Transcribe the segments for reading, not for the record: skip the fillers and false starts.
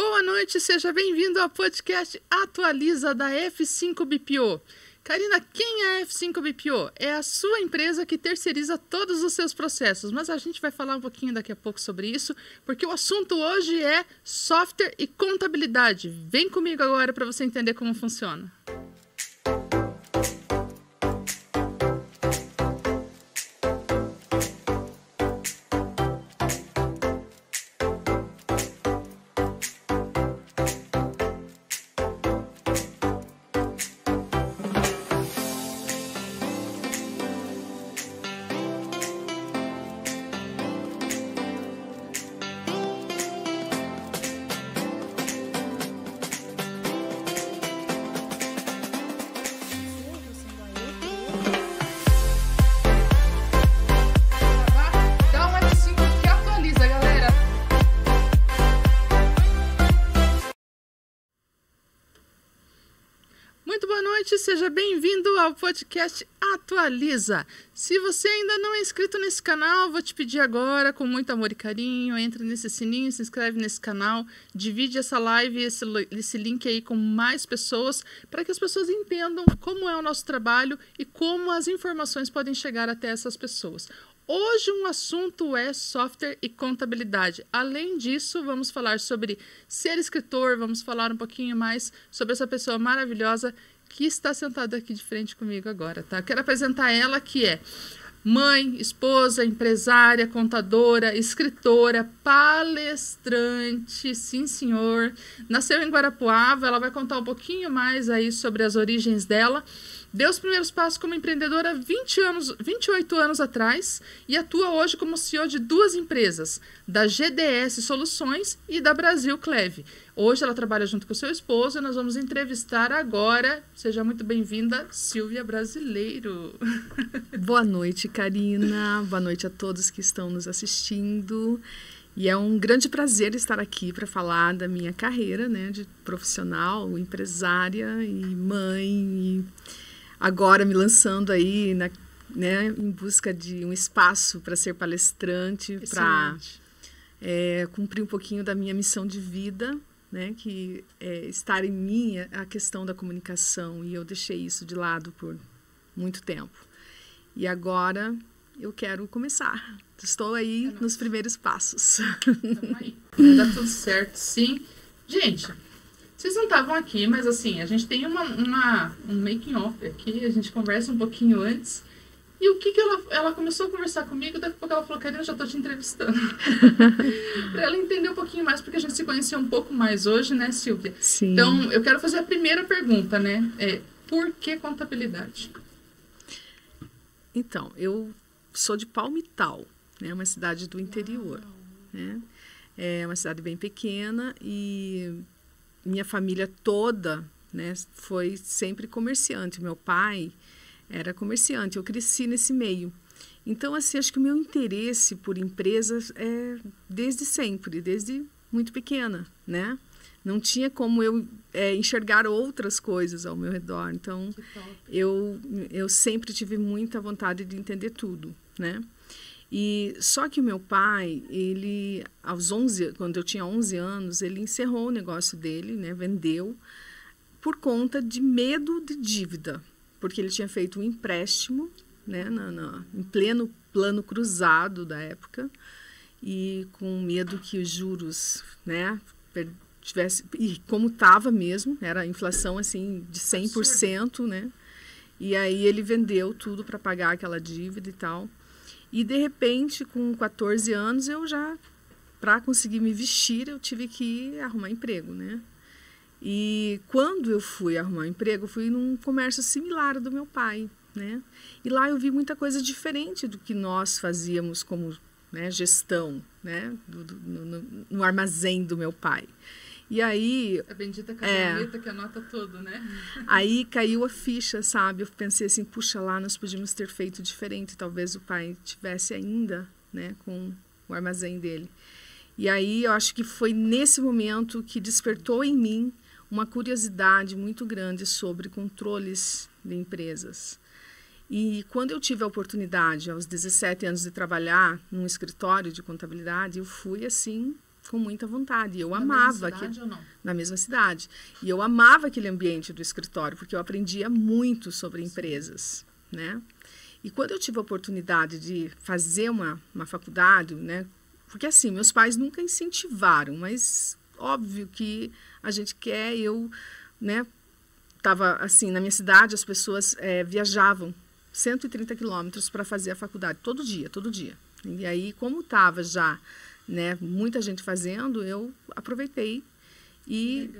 Boa noite, seja bem-vindo ao podcast Atualiza da F5 BPO. Karina, quem é a F5 BPO? É a sua empresa que terceiriza todos os seus processos, mas a gente vai falar um pouquinho daqui a pouco sobre isso, porque o assunto hoje é software e contabilidade. Vem comigo agora para você entender como funciona. Muito boa noite, seja bem-vindo ao podcast Atualiza. Se você ainda não é inscrito nesse canal, vou te pedir agora, com muito amor e carinho, entra nesse sininho, se inscreve nesse canal, divide essa live, esse link aí com mais pessoas, para que as pessoas entendam como é o nosso trabalho e como as informações podem chegar até essas pessoas. Hoje um assunto é software e contabilidade. Além disso, vamos falar sobre ser escritor, vamos falar um pouquinho mais sobre essa pessoa maravilhosa que está sentada aqui de frente comigo agora, tá? Eu quero apresentar ela, que é mãe, esposa, empresária, contadora, escritora, palestrante, sim senhor. Nasceu em Guarapuava, ela vai contar um pouquinho mais aí sobre as origens dela. Deu os primeiros passos como empreendedora 28 anos atrás e atua hoje como CEO de duas empresas, da GDS Soluções e da Brasil Cleve. Hoje ela trabalha junto com o seu esposo e nós vamos entrevistar agora, seja muito bem-vinda, Silvia Brasileiro. Boa noite, Karina. Boa noite a todos que estão nos assistindo. E é um grande prazer estar aqui para falar da minha carreira, né, de profissional, empresária e mãe, e agora me lançando aí em busca de um espaço para ser palestrante, para cumprir um pouquinho da minha missão de vida, né, que é estar em mim a questão da comunicação, e eu deixei isso de lado por muito tempo. E agora eu quero começar. Estou aí nos primeiros passos. Tamo aí. Vai dar tudo certo, sim. Gente, vocês não estavam aqui, mas assim, a gente tem um making off aqui, a gente conversa um pouquinho antes. E o que ela começou a conversar comigo, daqui a pouco ela falou, Karina, eu já estou te entrevistando. Para ela entender um pouquinho mais, porque a gente se conheceu um pouco mais hoje, né, Silvia? Sim. Então, eu quero fazer a primeira pergunta, né? Por que contabilidade? Então, eu sou de Palmital, né, uma cidade do interior. Né? É uma cidade bem pequena e minha família toda, né, foi sempre comerciante. Meu pai era comerciante, eu cresci nesse meio. Então, assim, acho que o meu interesse por empresas é desde sempre, desde muito pequena, né? Não tinha como eu enxergar outras coisas ao meu redor. Então, eu sempre tive muita vontade de entender tudo, né? E só que o meu pai, ele, quando eu tinha 11 anos, ele encerrou o negócio dele, né? Vendeu, por conta de medo de dívida. Porque ele tinha feito um empréstimo, né, em pleno plano cruzado da época, e com medo que os juros, né, tivesse, e como estava mesmo, era a inflação assim de 100%, né, e aí ele vendeu tudo para pagar aquela dívida e tal. E de repente, com 14 anos, para conseguir me vestir, eu tive que arrumar emprego, né. E quando eu fui arrumar um emprego, eu fui num comércio similar ao do meu pai, né? E lá eu vi muita coisa diferente do que nós fazíamos como, né, gestão, né, no armazém do meu pai. E aí... A bendita caderneta que anota tudo, né? Aí caiu a ficha, sabe? Eu pensei assim, puxa, lá nós podíamos ter feito diferente. Talvez o pai tivesse ainda, né, com o armazém dele. E aí eu acho que foi nesse momento que despertou em mim uma curiosidade muito grande sobre controles de empresas. E quando eu tive a oportunidade, aos 17 anos, de trabalhar num escritório de contabilidade, eu fui, assim, com muita vontade. Eu Na amava mesma cidade ou não? na mesma cidade. E eu amava aquele ambiente do escritório, porque eu aprendia muito sobre empresas, né? E quando eu tive a oportunidade de fazer uma faculdade, né? Porque assim, meus pais nunca incentivaram, mas óbvio que a gente quer, né? Tava assim, na minha cidade as pessoas viajavam 130 quilômetros para fazer a faculdade, todo dia. E aí, como estava já, né, muita gente fazendo, eu aproveitei. E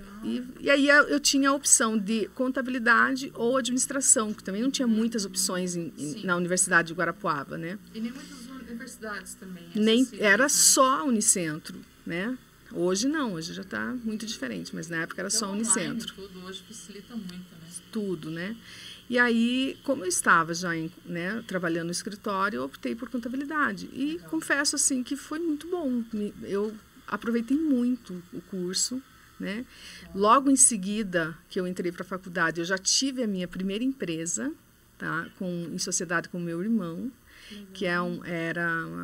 aí eu tinha a opção de contabilidade ou administração, que também não tinha muitas opções na Universidade de Guarapuava, né? E nem muitas universidades também. Nem era só a Unicentro, né? Hoje não, hoje já está muito diferente, mas na época era só a Unicentro. Tudo hoje facilita muito, né? Tudo, né? E aí, como eu estava já né, trabalhando no escritório, eu optei por contabilidade. E confesso assim que foi muito bom. Eu aproveitei muito o curso, né? Logo em seguida que eu entrei para a faculdade, eu já tive a minha primeira empresa, tá? Em sociedade com o meu irmão, que era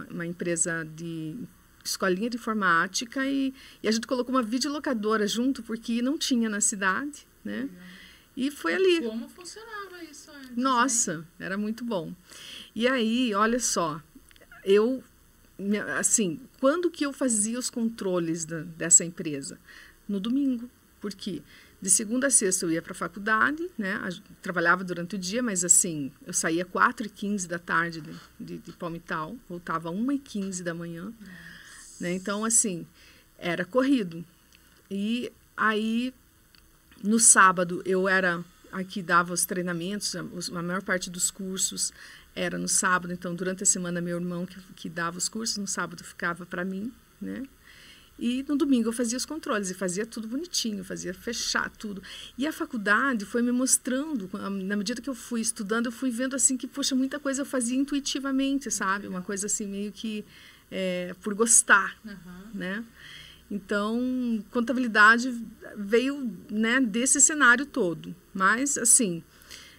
uma empresa de escolinha de informática e a gente colocou uma videolocadora junto porque não tinha na cidade, né? E foi ali. Como funcionava isso antes? Nossa, era muito bom. E aí, olha só, assim, quando que eu fazia os controles dessa empresa? No domingo, porque de segunda a sexta eu ia para a faculdade, né? Trabalhava durante o dia, mas assim, eu saía 4h15 da tarde de Palmital, voltava 1h15 da manhã, né? Então, assim, era corrido. E aí, no sábado, eu era aqui, dava os treinamentos, a maior parte dos cursos era no sábado, então durante a semana meu irmão que dava os cursos, no sábado ficava para mim, né? E no domingo eu fazia os controles e fazia tudo bonitinho, fazia fechar tudo. E a faculdade foi me mostrando, na medida que eu fui estudando, eu fui vendo assim que, poxa, muita coisa eu fazia intuitivamente, sabe? Uma coisa assim meio que por gostar, né? Então, contabilidade veio, né, desse cenário todo. Mas, assim,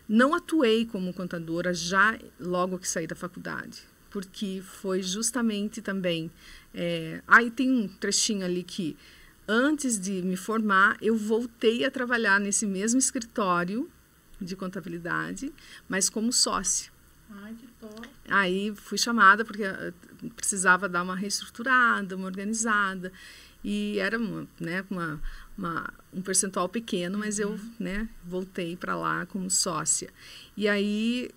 não atuei como contadora já logo que saí da faculdade. Porque foi justamente também... aí tem um trechinho ali que, antes de me formar, eu voltei a trabalhar nesse mesmo escritório de contabilidade, mas como sócia. Ai, que top. Aí fui chamada porque precisava dar uma reestruturada, uma organizada. E era um percentual pequeno, mas eu, né, voltei para lá como sócia. E aí,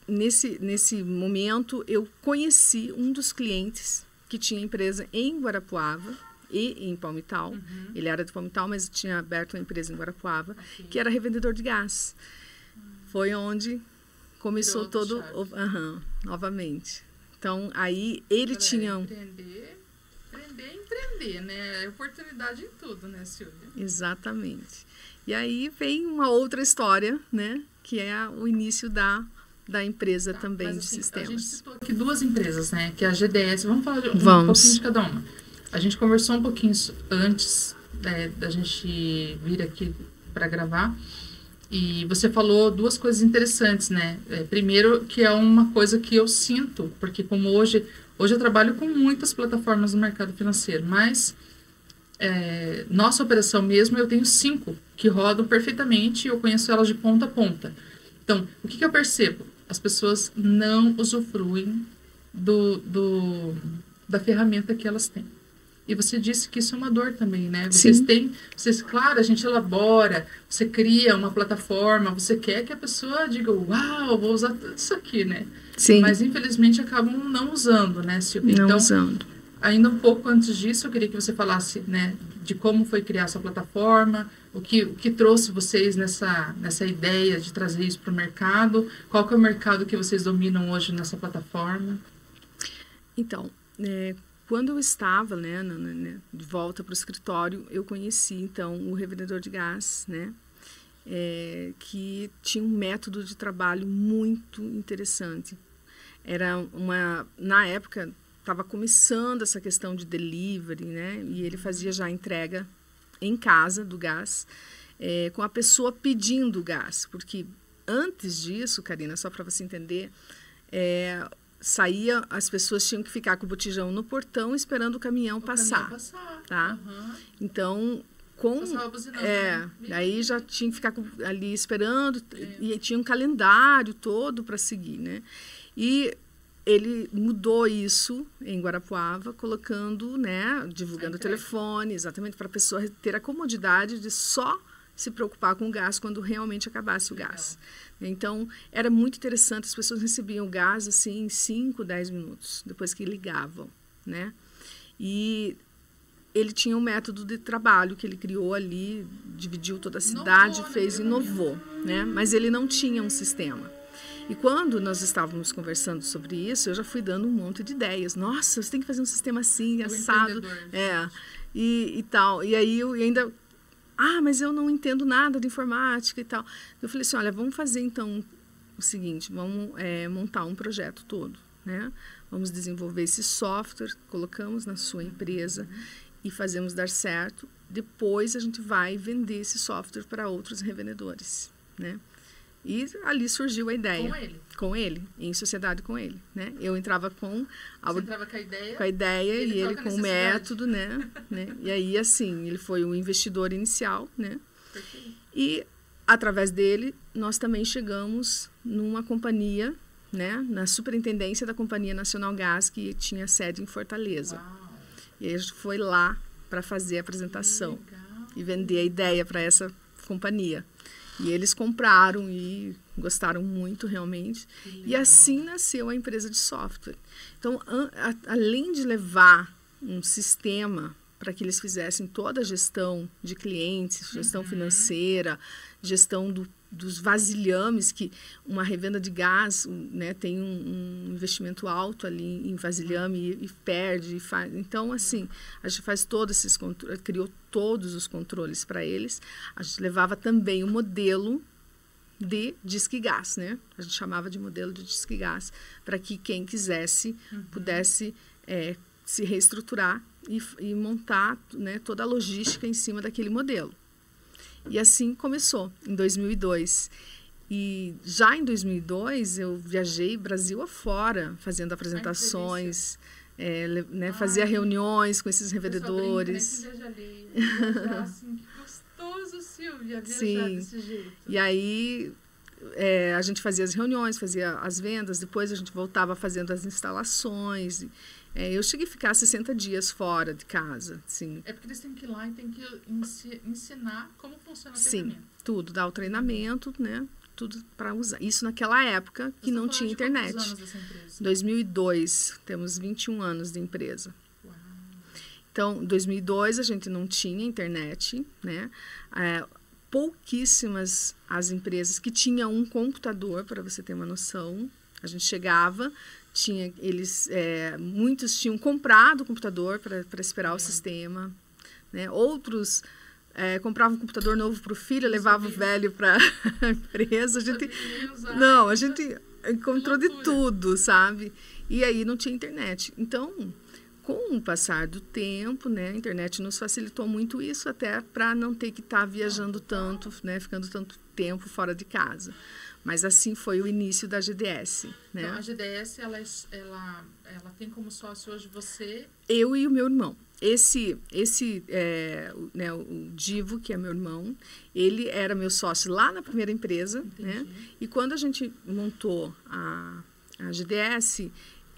nesse momento, eu conheci um dos clientes que tinha empresa em Guarapuava e em Palmital. Ele era de Palmital, mas tinha aberto uma empresa em Guarapuava, que era revendedor de gás. Foi onde começou todo... novamente. Então, aí ele tinha... Empreender, né? Oportunidade em tudo, né, Silvia? Exatamente. E aí vem uma outra história, né? Que é o início da empresa também mas, de assim, sistemas. A gente citou aqui duas empresas, né? Que é a GDS. Vamos falar um pouquinho de cada uma. A gente conversou um pouquinho antes da gente vir aqui para gravar. E você falou duas coisas interessantes, né? Primeiro, que é uma coisa que eu sinto, porque como hoje eu trabalho com muitas plataformas no mercado financeiro, mas nossa operação mesmo, eu tenho 5 que rodam perfeitamente e eu conheço elas de ponta a ponta. Então, o que eu percebo? As pessoas não usufruem da ferramenta que elas têm. E você disse que isso é uma dor também, né? Claro, a gente elabora, você cria uma plataforma, você quer que a pessoa diga, uau, vou usar tudo isso aqui, né? Sim. Mas, infelizmente, acabam não usando, né, Silvia? Não então, usando. Ainda um pouco antes disso, eu queria que você falasse, né, de como foi criar essa plataforma, o que trouxe vocês nessa ideia de trazer isso para o mercado, qual que é o mercado que vocês dominam hoje nessa plataforma? Então, quando eu estava, né, de volta para o escritório, eu conheci, então, o revendedor de gás, né, que tinha um método de trabalho muito interessante. Na época, estava começando essa questão de delivery, né, e ele fazia já a entrega em casa do gás, com a pessoa pedindo o gás, porque antes disso, Karina, só para você entender, saía, as pessoas tinham que ficar com o botijão no portão esperando o caminhão passar. Tá? Uhum. Então, daí já tinha que ficar ali esperando, e tinha um calendário todo para seguir, né? E ele mudou isso em Guarapuava, colocando, né, divulgando o telefone, exatamente para a pessoa ter a comodidade de só se preocupar com o gás quando realmente acabasse o gás. Então, era muito interessante, as pessoas recebiam o gás assim, em 5, 10 minutos, depois que ligavam, né? E ele tinha um método de trabalho que ele criou ali, dividiu toda a cidade, inovou, né? Mas ele não tinha um sistema. E quando nós estávamos conversando sobre isso, eu já fui dando um monte de ideias. Nossa, você tem que fazer um sistema assim, assado. E tal. E aí eu ainda... mas eu não entendo nada de informática e tal. Eu falei assim, olha, vamos fazer então o seguinte, vamos montar um projeto todo, né? Vamos desenvolver esse software, colocamos na sua empresa e fazemos dar certo. Depois a gente vai vender esse software para outros revendedores, né? E ali surgiu a ideia. Com ele, em sociedade com ele, né? Eu entrava com a ideia e ele com o método, né? E aí, assim, ele foi o investidor inicial, né? Perfeito. E, através dele, nós também chegamos numa companhia, né? Na superintendência da Companhia Nacional Gás, que tinha sede em Fortaleza. Uau. E aí a gente foi lá para fazer a apresentação e vender a ideia para essa companhia. E eles compraram e gostaram muito, realmente. E assim nasceu a empresa de software. Então, além de levar um sistema para que eles fizessem toda a gestão de clientes, gestão financeira, gestão dos vasilhames, que uma revenda de gás, né, tem um investimento alto ali em vasilhame e perde. Então, assim, a gente faz todos esses controles, criou todos os controles para eles. A gente levava também o modelo de disque gás, né? A gente chamava de modelo de disque gás, para que quem quisesse pudesse se reestruturar e montar, né, toda a logística em cima daquele modelo. E assim começou, em 2002. E já em 2002, eu viajei Brasil afora, fazendo apresentações, né, fazia reuniões com esses revendedores. Assim, que gostoso, Silvia, viajar desse jeito. E aí, a gente fazia as reuniões, fazia as vendas, depois a gente voltava fazendo as instalações. Eu cheguei a ficar 60 dias fora de casa. Assim. É porque eles têm que ir lá e têm que ensinar como funciona o treinamento. Sim, tudo, dar o treinamento, né? Tudo para usar. Isso naquela época que não tinha internet. Quantos anos dessa empresa? 2002, temos 21 anos de empresa. Uau. Então, em 2002 a gente não tinha internet, né? Pouquíssimas as empresas que tinham um computador, para você ter uma noção. A gente chegava, muitos tinham comprado o computador para esperar o sistema, né? Outros compravam um computador novo para o filho, levavam o velho para a empresa. A gente encontrou de tudo, sabe? E aí não tinha internet. Então, com o passar do tempo, né, a internet nos facilitou muito isso, até para não ter que estar viajando tanto, né, ficando tanto tempo fora de casa. Mas assim foi o início da GDS. Né? Então, a GDS, ela tem como sócio hoje você? Eu e o meu irmão. Né, o Divo, que é meu irmão, ele era meu sócio lá na primeira empresa. Né? E quando a gente montou a GDS,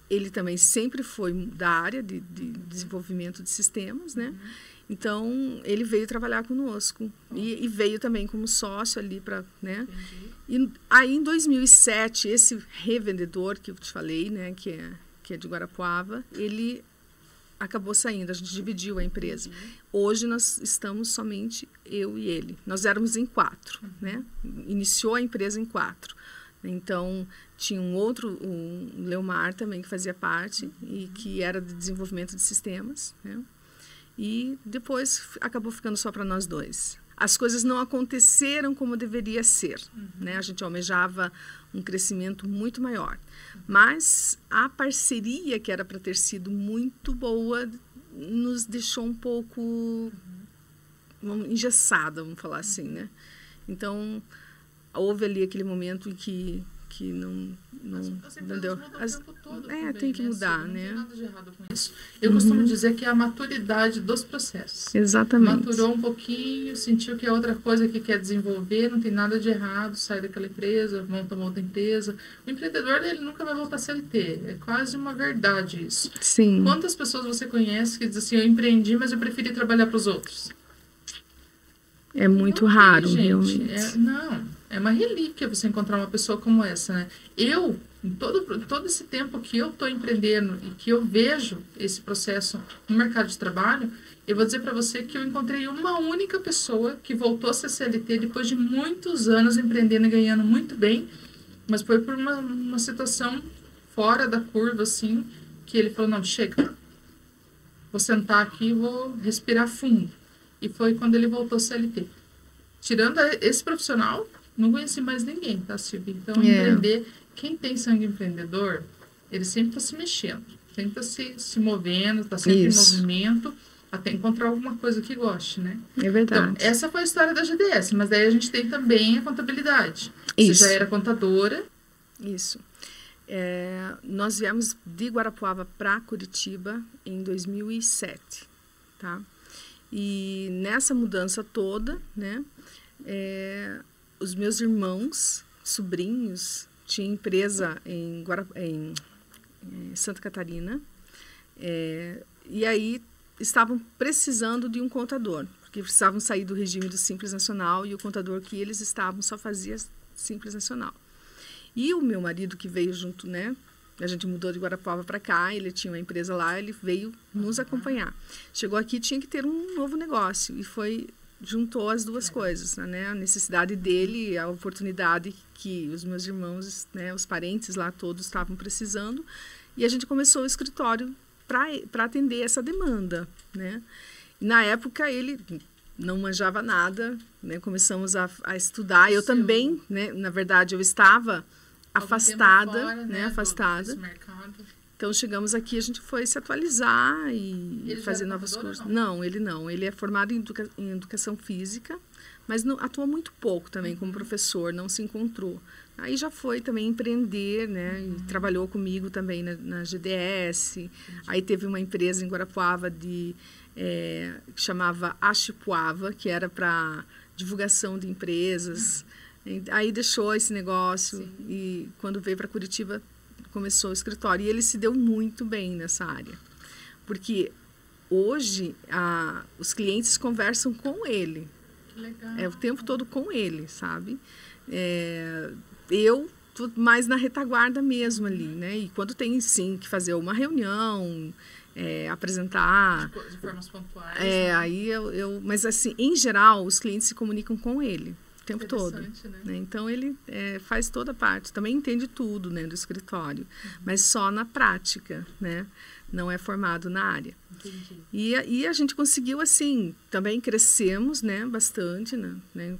ele também sempre foi da área de desenvolvimento de sistemas, né? Então, ele veio trabalhar conosco. E veio também como sócio ali para, né? E aí, em 2007, esse revendedor que eu te falei, né? Que é de Guarapuava, ele acabou saindo. A gente dividiu a empresa. Hoje, nós estamos somente eu e ele. Nós éramos em 4, né? Iniciou a empresa em 4. Então, tinha um Leomar também que fazia parte e que era de desenvolvimento de sistemas, né? E depois acabou ficando só para nós dois. As coisas não aconteceram como deveria ser, né? A gente almejava um crescimento muito maior. Mas a parceria, que era para ter sido muito boa, nos deixou um pouco engessada, vamos falar assim, né? Então, houve ali aquele momento em que que não As não empresas deu. mudam o tempo todo Tem que mudar, Silvia, né? não tem nada de errado com isso. Eu costumo dizer que é a maturidade dos processos. Exatamente. Maturou um pouquinho, sentiu que é outra coisa que quer desenvolver, não tem nada de errado, sai daquela empresa, monta uma outra empresa. O empreendedor, ele nunca vai voltar a CLT. É quase uma verdade isso. Sim. Quantas pessoas você conhece que dizem assim, eu empreendi, mas eu preferi trabalhar para os outros? É muito Não tem, raro, gente. realmente. Não, é uma relíquia você encontrar uma pessoa como essa, né? Eu, em todo esse tempo que eu estou empreendendo e que eu vejo esse processo no mercado de trabalho, eu vou dizer para você que eu encontrei uma única pessoa que voltou a ser CLT depois de muitos anos empreendendo e ganhando muito bem, mas foi por uma situação fora da curva, assim, que ele falou, não, chega, vou sentar aqui e vou respirar fundo. E foi quando ele voltou CLT. Tirando esse profissional, não conheci mais ninguém, tá, Silvia? Então, empreender, quem tem sangue empreendedor, ele sempre está se mexendo, sempre está se movendo, está sempre em movimento, até encontrar alguma coisa que goste, né? É verdade. Então, essa foi a história da GDS, mas daí a gente tem também a contabilidade. Você já era contadora. Isso. Nós viemos de Guarapuava para Curitiba em 2007, tá? E nessa mudança toda, né, os meus irmãos, sobrinhos, tinham empresa em Santa Catarina, e aí estavam precisando de um contador, porque precisavam sair do regime do Simples Nacional e o contador que eles estavam só fazia Simples Nacional. E o meu marido que veio junto, né? A gente mudou de Guarapuava para cá, ele tinha uma empresa lá, ele veio nos acompanhar. Chegou aqui, tinha que ter um novo negócio e juntou as duas coisas, né? A necessidade dele, a oportunidade que os meus irmãos, né, os parentes lá todos estavam precisando, e a gente começou o escritório para atender essa demanda, né? E na época ele não manjava nada, né? Começamos a estudar. Eu também, né? Na verdade, eu estava afastada, fora, né? Afastada. Então, chegamos aqui, a gente foi se atualizar e fazer novos cursos. Não, ele não. Ele é formado em educação física, mas não, atua muito pouco também como professor, não se encontrou. Aí já foi também empreender, né? E trabalhou comigo também na GDS. Aí teve uma empresa em Guarapuava que chamava Achipuava, que era para divulgação de empresas. Aí deixou esse negócio e quando veio para Curitiba começou o escritório. E ele se deu muito bem nessa área. Porque hoje os clientes conversam com ele. Que legal. É o tempo todo com ele, sabe? Eu tô mais na retaguarda mesmo ali, né? E quando tem, sim, que fazer uma reunião, apresentar... De formas pontuais. Aí mas, assim, em geral, os clientes se comunicam com ele o tempo todo. Né? Então, ele faz toda a parte. Também entende tudo, né, do escritório. Mas só na prática, né? Não é formado na área. Entendi. E a gente conseguiu, assim, também crescemos, né, bastante, né?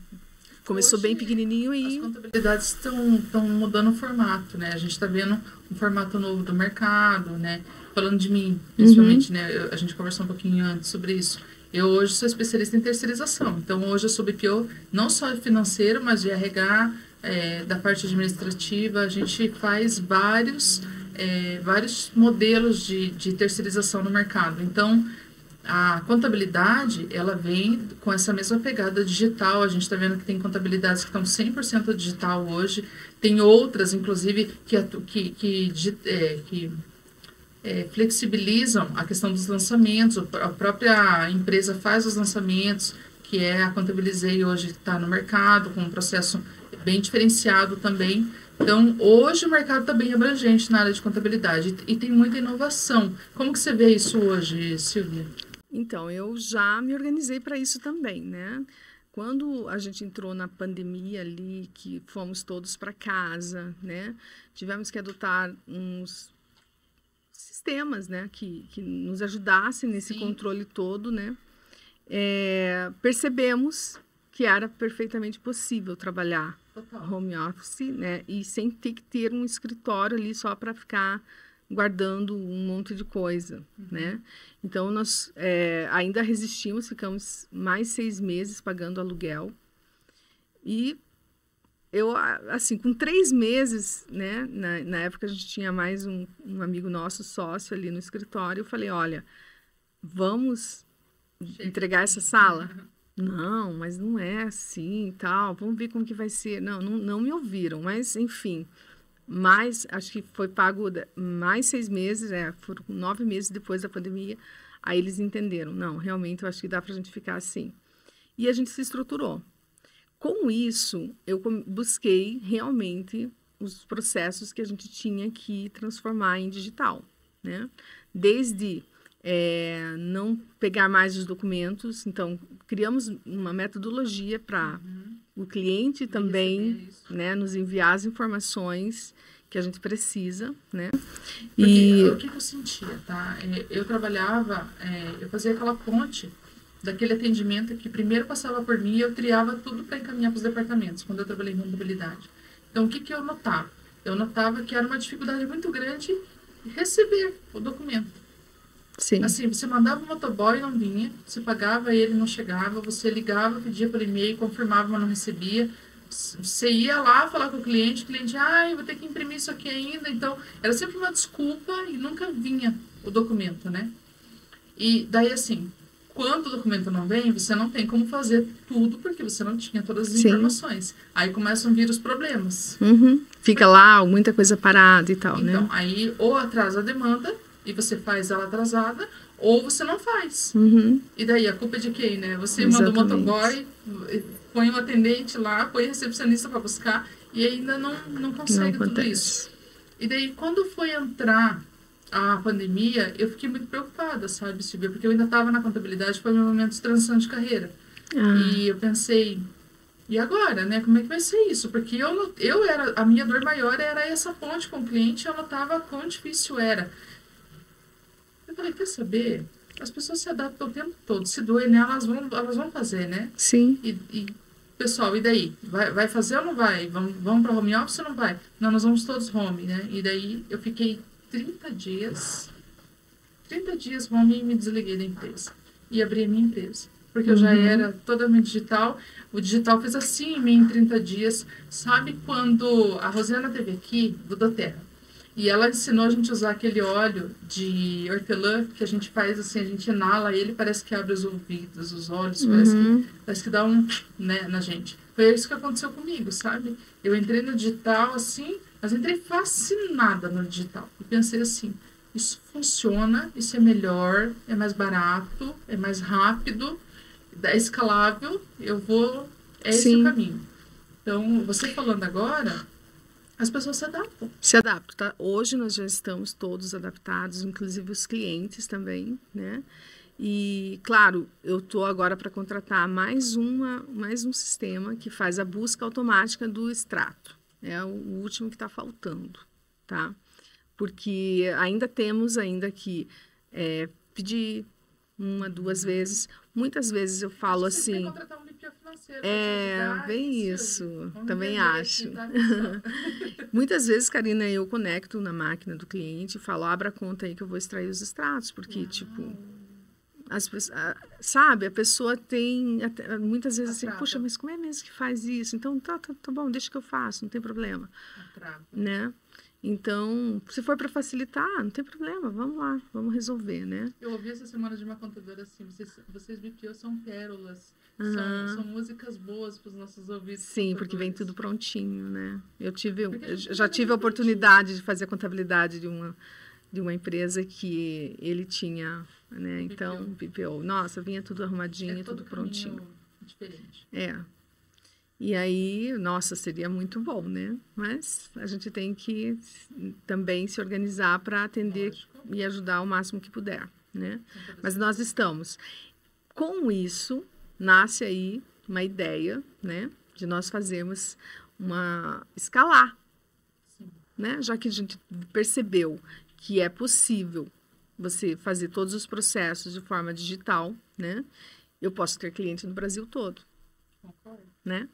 Começou hoje, bem pequenininho e... As contabilidades estão mudando o formato, né? A gente está vendo um formato novo do mercado, né? Falando de mim, principalmente, né? A gente conversou um pouquinho antes sobre isso. Eu hoje sou especialista em terceirização. Então, hoje eu sou BPO, não só financeiro, mas de RH, da parte administrativa. A gente faz vários modelos de terceirização no mercado. Então, a contabilidade, ela vem com essa mesma pegada digital. A gente está vendo que tem contabilidades que estão 100% digital hoje. Tem outras, inclusive, que flexibilizam a questão dos lançamentos. A própria empresa faz os lançamentos, que é a Contabilizei hoje que está no mercado, com um processo bem diferenciado também. Então, hoje o mercado está bem abrangente na área de contabilidade e tem muita inovação. Como que você vê isso hoje, Silvia? Então, eu já me organizei para isso também, né? Quando a gente entrou na pandemia ali, que fomos todos para casa, né? Tivemos que adotar uns sistemas, né? Que nos ajudassem nesse controle todo, né? Percebemos que era perfeitamente possível trabalhar home office, né? E sem ter que ter um escritório ali só para ficar guardando um monte de coisa, né? Então, nós ainda resistimos, ficamos mais 6 meses pagando aluguel. E eu, assim, com 3 meses, né? Na época a gente tinha mais um amigo nosso, sócio ali no escritório. Eu falei, olha, vamos entregar essa sala? Não, mas não é assim e tal. Vamos ver como que vai ser. Não me ouviram, mas enfim. Mas acho que foi pago mais 6 meses, foram 9 meses depois da pandemia. Aí eles entenderam. Não, realmente eu acho que dá para a gente ficar assim. E a gente se estruturou. Com isso, eu busquei realmente os processos que a gente tinha que transformar em digital, né? Desde não pegar mais os documentos, então criamos uma metodologia para o cliente também, né, nos enviar as informações que a gente precisa, né? Porque o que eu sentia, tá? Eu trabalhava, eu fazia aquela ponte daquele atendimento que primeiro passava por mim e eu triava tudo para encaminhar para os departamentos, quando eu trabalhei em contabilidade. Então, o que eu notava? Eu notava que era uma dificuldade muito grande receber o documento. Sim. Assim, você mandava o motoboy e não vinha, você pagava ele não chegava, você ligava, pedia por e-mail, confirmava, mas não recebia. Você ia lá falar com o cliente, eu vou ter que imprimir isso aqui ainda. Então, era sempre uma desculpa e nunca vinha o documento, né? E daí, assim, quando o documento não vem, você não tem como fazer tudo, porque você não tinha todas as informações. Aí começam a vir os problemas. Fica lá muita coisa parada e tal, né? Então, aí ou atrasa a demanda, e você faz ela atrasada, ou você não faz. E daí, a culpa é de quem, né? Você manda o motoboy, põe o atendente lá, põe o recepcionista para buscar, e ainda não consegue tudo isso. E daí, quando foi entrar a pandemia, eu fiquei muito preocupada, sabe, Silvia? Porque eu ainda estava na contabilidade, foi meu momento de transição de carreira. E eu pensei, e agora, né? Como é que vai ser isso? Porque a minha dor maior era essa ponte com o cliente, eu notava quão difícil era. Eu falei, quer saber? As pessoas se adaptam o tempo todo. Se doer nelas, elas vão fazer, né? Sim. E pessoal, e daí? Vai fazer ou não vai? Vamos para home office ou não vai? Não, nós vamos todos home, né? E daí eu fiquei 30 dias home e me desliguei da empresa. E abri a minha empresa. Porque eu já era totalmente digital. O digital fez assim em mim em 30 dias. Sabe quando a Rosiana teve aqui, do Doterra? E ela ensinou a gente a usar aquele óleo de hortelã que a gente faz assim, a gente inala ele, parece que abre os ouvidos, os olhos, parece que dá né, na gente. Foi isso que aconteceu comigo, sabe? Eu entrei no digital assim, mas entrei fascinada no digital. E pensei assim, isso funciona, isso é melhor, é mais barato, é mais rápido, é escalável, esse o caminho. Então, você falando agora, as pessoas se adaptam. Se adaptam, tá? Hoje nós já estamos todos adaptados, inclusive os clientes também, né? E, claro, eu estou agora para contratar mais um sistema que faz a busca automática do extrato. É o último que está faltando, tá? Porque ainda temos que pedir 1, 2 vezes. Muitas vezes eu falo assim... bem isso. Também acho. Muitas vezes, Karina, eu conecto na máquina do cliente e falo, abra a conta aí que eu vou extrair os extratos. Porque, sabe, a pessoa tem muitas vezes assim, puxa, mas como é mesmo que faz isso? Então, tá bom, deixa que eu faço, não tem problema. Né? Então, se for para facilitar, não tem problema, vamos lá, vamos resolver, né? Eu ouvi essa semana de uma contadora assim, vocês BPO são pérolas, são músicas boas para os nossos ouvidos. Sim, porque vem tudo prontinho, né? Eu já tive a oportunidade de fazer a contabilidade de uma empresa que ele tinha, né? Então, BPO. Nossa, vinha tudo arrumadinho, tudo prontinho. Diferente. E aí, nossa, seria muito bom, né? Mas a gente tem que também se organizar para atender e ajudar o máximo que puder, né? Mas nós estamos. Com isso, nasce aí uma ideia, né? De nós fazermos escalar, né? Já que a gente percebeu que é possível você fazer todos os processos de forma digital, né? Eu posso ter cliente no Brasil todo, né?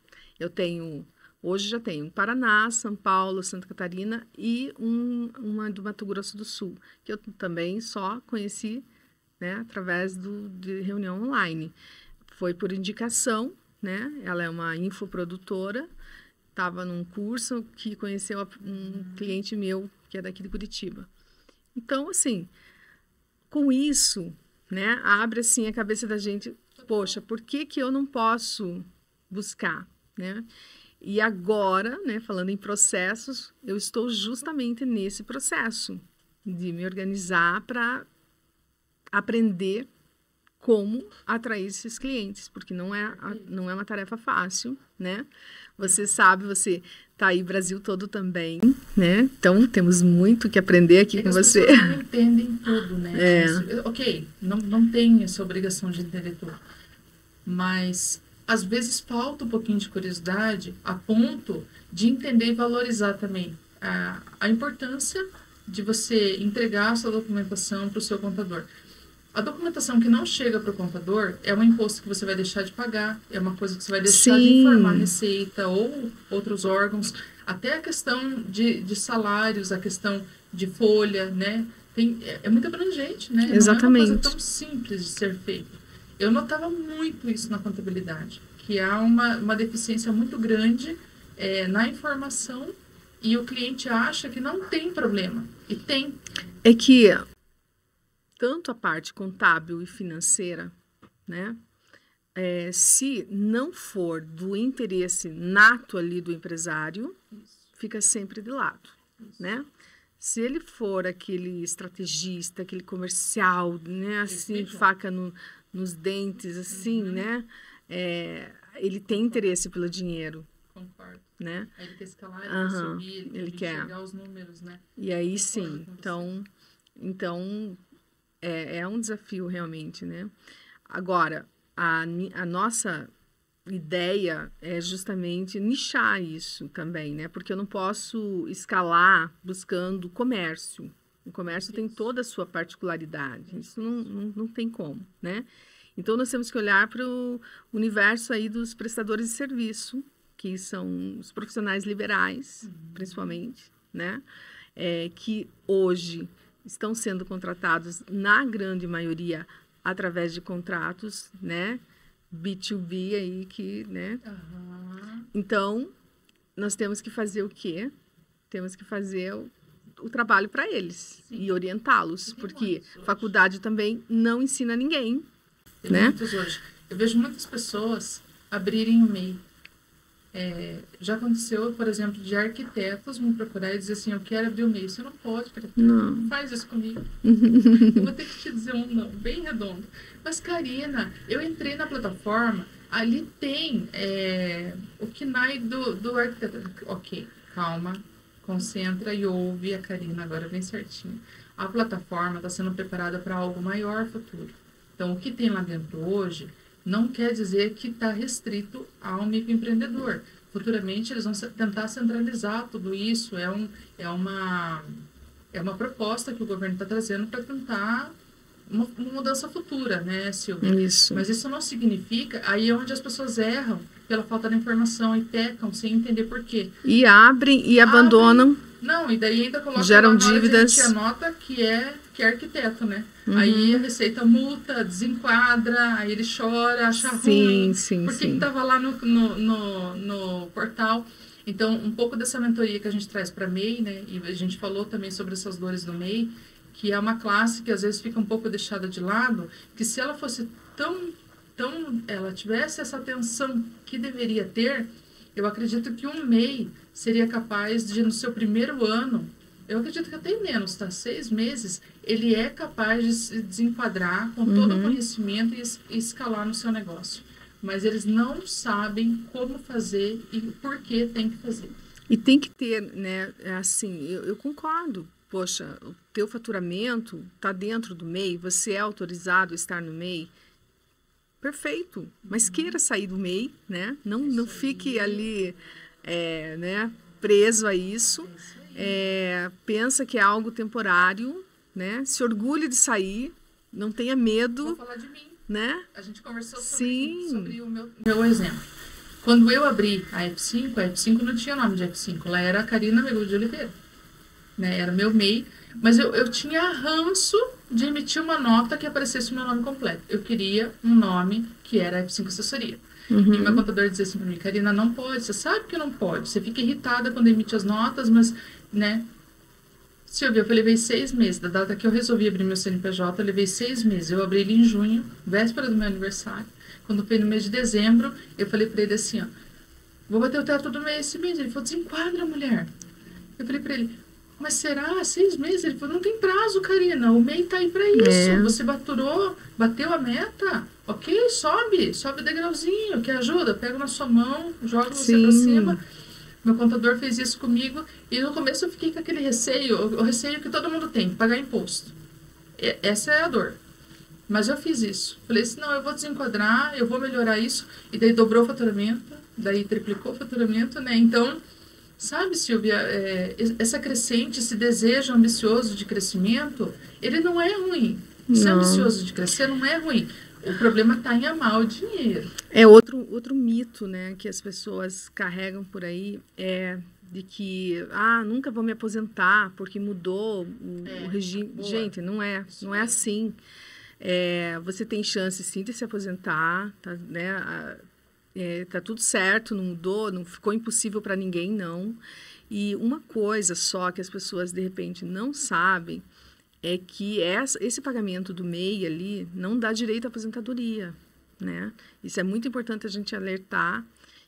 Hoje já tenho Paraná, São Paulo, Santa Catarina e uma do Mato Grosso do Sul, que eu também só conheci, né, através de reunião online. Foi por indicação, né? Ela é uma infoprodutora, estava num curso que conheceu um cliente meu, que é daqui de Curitiba. Então, assim, com isso, né, abre assim a cabeça da gente, poxa, por que que eu não posso buscar, né? E agora, né, falando em processos, eu estou justamente nesse processo de me organizar para aprender como atrair esses clientes, porque não é uma tarefa fácil, né? Você sabe, você tá aí Brasil todo também, né? Então, temos muito que aprender aqui com você. As pessoas não entendem tudo, né? Ok, não tem essa obrigação de entender tudo. Mas, às vezes, falta um pouquinho de curiosidade a ponto de entender e valorizar também a importância de você entregar a sua documentação para o seu contador. A documentação que não chega para o contador é um imposto que você vai deixar de pagar, é uma coisa que você vai deixar de informar a Receita ou outros órgãos, até a questão de salários, a questão de folha, né? É muito abrangente, né? Exatamente. Não é uma coisa tão simples de ser feita. Eu notava muito isso na contabilidade, que há uma deficiência muito grande na informação e o cliente acha que não tem problema, e tem. É que tanto a parte contábil e financeira, né? Se não for do interesse nato ali do empresário, fica sempre de lado, né? Se ele for aquele estrategista, aquele comercial, né? Assim, faca nos dentes, assim, né? Ele tem interesse pelo dinheiro. Concordo. Né? Aí ele quer escalar, ele quer subir, ele quer chegar aos números, né? E aí sim, então é um desafio realmente, né? Agora, a nossa ideia é justamente nichar isso também, né? Porque eu não posso escalar buscando comércio. O comércio tem toda a sua particularidade. Isso não tem como, né? Então, nós temos que olhar para o universo aí dos prestadores de serviço, que são os profissionais liberais, principalmente, né? Que hoje estão sendo contratados, na grande maioria, através de contratos, né? B2B aí, que, né? Então, nós temos que fazer o quê? Temos que fazer o trabalho para eles. Sim. E orientá-los, porque faculdade também não ensina ninguém, né? Hoje. Eu vejo muitas pessoas abrirem o MEI. Já aconteceu, por exemplo, de arquitetos me procurar e dizer assim, eu quero abrir o MEI. Você não pode, não faz isso comigo. Eu vou ter que te dizer um não, bem redondo. Mas, Karina, eu entrei na plataforma, ali tem o KNAI do arquiteto. Ok, calma, concentra e ouve a Karina agora bem certinho. A plataforma está sendo preparada para algo maior futuro. Então, o que tem lá dentro hoje não quer dizer que está restrito ao microempreendedor. Futuramente, eles vão tentar centralizar tudo isso. É uma proposta que o governo está trazendo para tentar uma mudança futura, né, Silvia? Isso. Mas isso não significa... Aí é onde as pessoas erram pela falta de informação e pecam sem entender por quê. E abrem e abandonam. Não, e daí ainda coloca geram lá dívidas. Que a nota que é arquiteto, né? Aí a Receita multa, desenquadra, aí ele chora, acha ruim. Porque estava lá no portal. Então, um pouco dessa mentoria que a gente traz para MEI, né? E a gente falou também sobre essas dores do MEI, que é uma classe que às vezes fica um pouco deixada de lado, que se ela fosse ela tivesse essa atenção que deveria ter, eu acredito que um MEI seria capaz de, no seu primeiro ano, eu acredito que até menos, tá? 6 meses, ele é capaz de se desenquadrar com todo o conhecimento e escalar no seu negócio. Mas eles não sabem como fazer e por que tem que fazer. E tem que ter, né? Assim, eu concordo. Poxa, o teu faturamento está dentro do MEI, você é autorizado a estar no MEI. Perfeito. Mas queira sair do MEI, né? Não fique ali, né? Preso a isso. Pensa que é algo temporário, né? Se orgulhe de sair, não tenha medo. Vou falar de mim. Né? A gente conversou sobre o meu exemplo. Quando eu abri a F5 não tinha nome de F5, ela era a Karina Melu de Oliveira. Né? Era meu MEI, mas eu tinha ranço de emitir uma nota que aparecesse o meu nome completo. Eu queria um nome que era F5 Assessoria. E meu contador dizia assim pra mim, Karina, não pode, você sabe que não pode. Você fica irritada quando emite as notas, mas, né? Silvia, eu levei 6 meses. Da data que eu resolvi abrir meu CNPJ, eu levei 6 meses. Eu abri ele em junho, véspera do meu aniversário. Quando foi no mês de dezembro, eu falei pra ele assim, ó, vou bater o teto do mês esse mês. Ele falou, desenquadra, mulher. Eu falei pra ele, mas será? 6 meses? Ele falou, não tem prazo, Karina. O MEI tá aí pra isso. Você bateu a meta? Ok, sobe o degrauzinho, que ajuda. Pega na sua mão, joga você pra cima. Meu contador fez isso comigo. E no começo eu fiquei com aquele receio, o receio que todo mundo tem, pagar imposto. Essa é a dor. Mas eu fiz isso. Falei assim, não, eu vou desenquadrar, eu vou melhorar isso. E daí dobrou o faturamento, daí triplicou o faturamento, né? Então, sabe, Silvia, essa crescente, esse desejo ambicioso de crescimento, ele não é ruim. Ser ambicioso de crescer não é ruim. O problema está em amar o dinheiro. É outro mito, né, que as pessoas carregam por aí, de que, nunca vou me aposentar porque mudou o regime. Boa. Gente, não é assim. Você tem chance, sim, de se aposentar, tá, né? Tá tudo certo, não mudou, não ficou impossível para ninguém, não. E uma coisa só que as pessoas, de repente, não sabem é que esse pagamento do MEI ali não dá direito à aposentadoria, né? Isso é muito importante a gente alertar.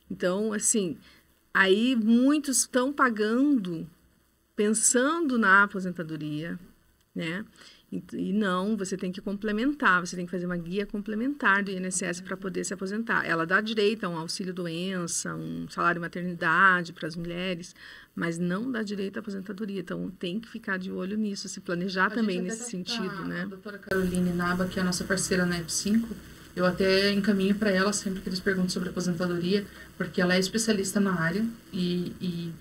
Então, assim, aí muitos estão pagando pensando na aposentadoria, né? E não, você tem que complementar, você tem que fazer uma guia complementar do INSS para poder se aposentar. Ela dá direito a um auxílio-doença, um salário-maternidade para as mulheres, mas não dá direito à aposentadoria. Então, tem que ficar de olho nisso, se planejar também nesse sentido, né? A doutora Caroline Naba, que é a nossa parceira na F5, eu até encaminho para ela sempre que eles perguntam sobre aposentadoria, porque ela é especialista na área e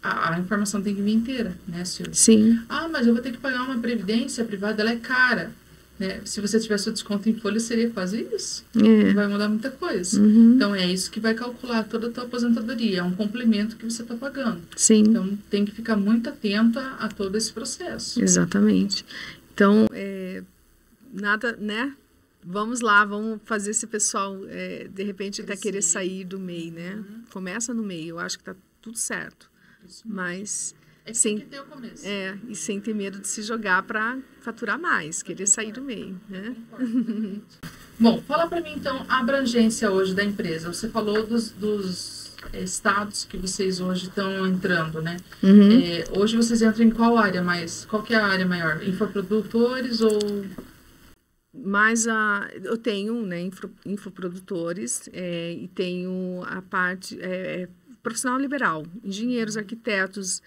a informação tem que vir inteira, né, Silvia? Sim. Mas eu vou ter que pagar uma previdência privada, ela é cara. Né? Se você tivesse o desconto em folha, seria quase isso. Não vai mudar muita coisa. Então, é isso que vai calcular toda a tua aposentadoria. É um complemento que você está pagando. Sim. Então, tem que ficar muito atento a todo esse processo. Exatamente. Então, nada, né? Vamos lá, vamos fazer esse pessoal, de repente, até querer sair do MEI, né? Começa no MEI, eu acho que está tudo certo. Mas tem que ter o começo. E sem ter medo de se jogar para faturar mais, querer sair do meio, né? Bom, fala para mim então a abrangência hoje da empresa. Você falou dos estados que vocês hoje estão entrando, né? Hoje vocês entram em qual área mais? Qual que é a área maior? Infoprodutores ou... Mas eu tenho, né, infoprodutores e tenho a parte... profissional liberal, engenheiros, arquitetos,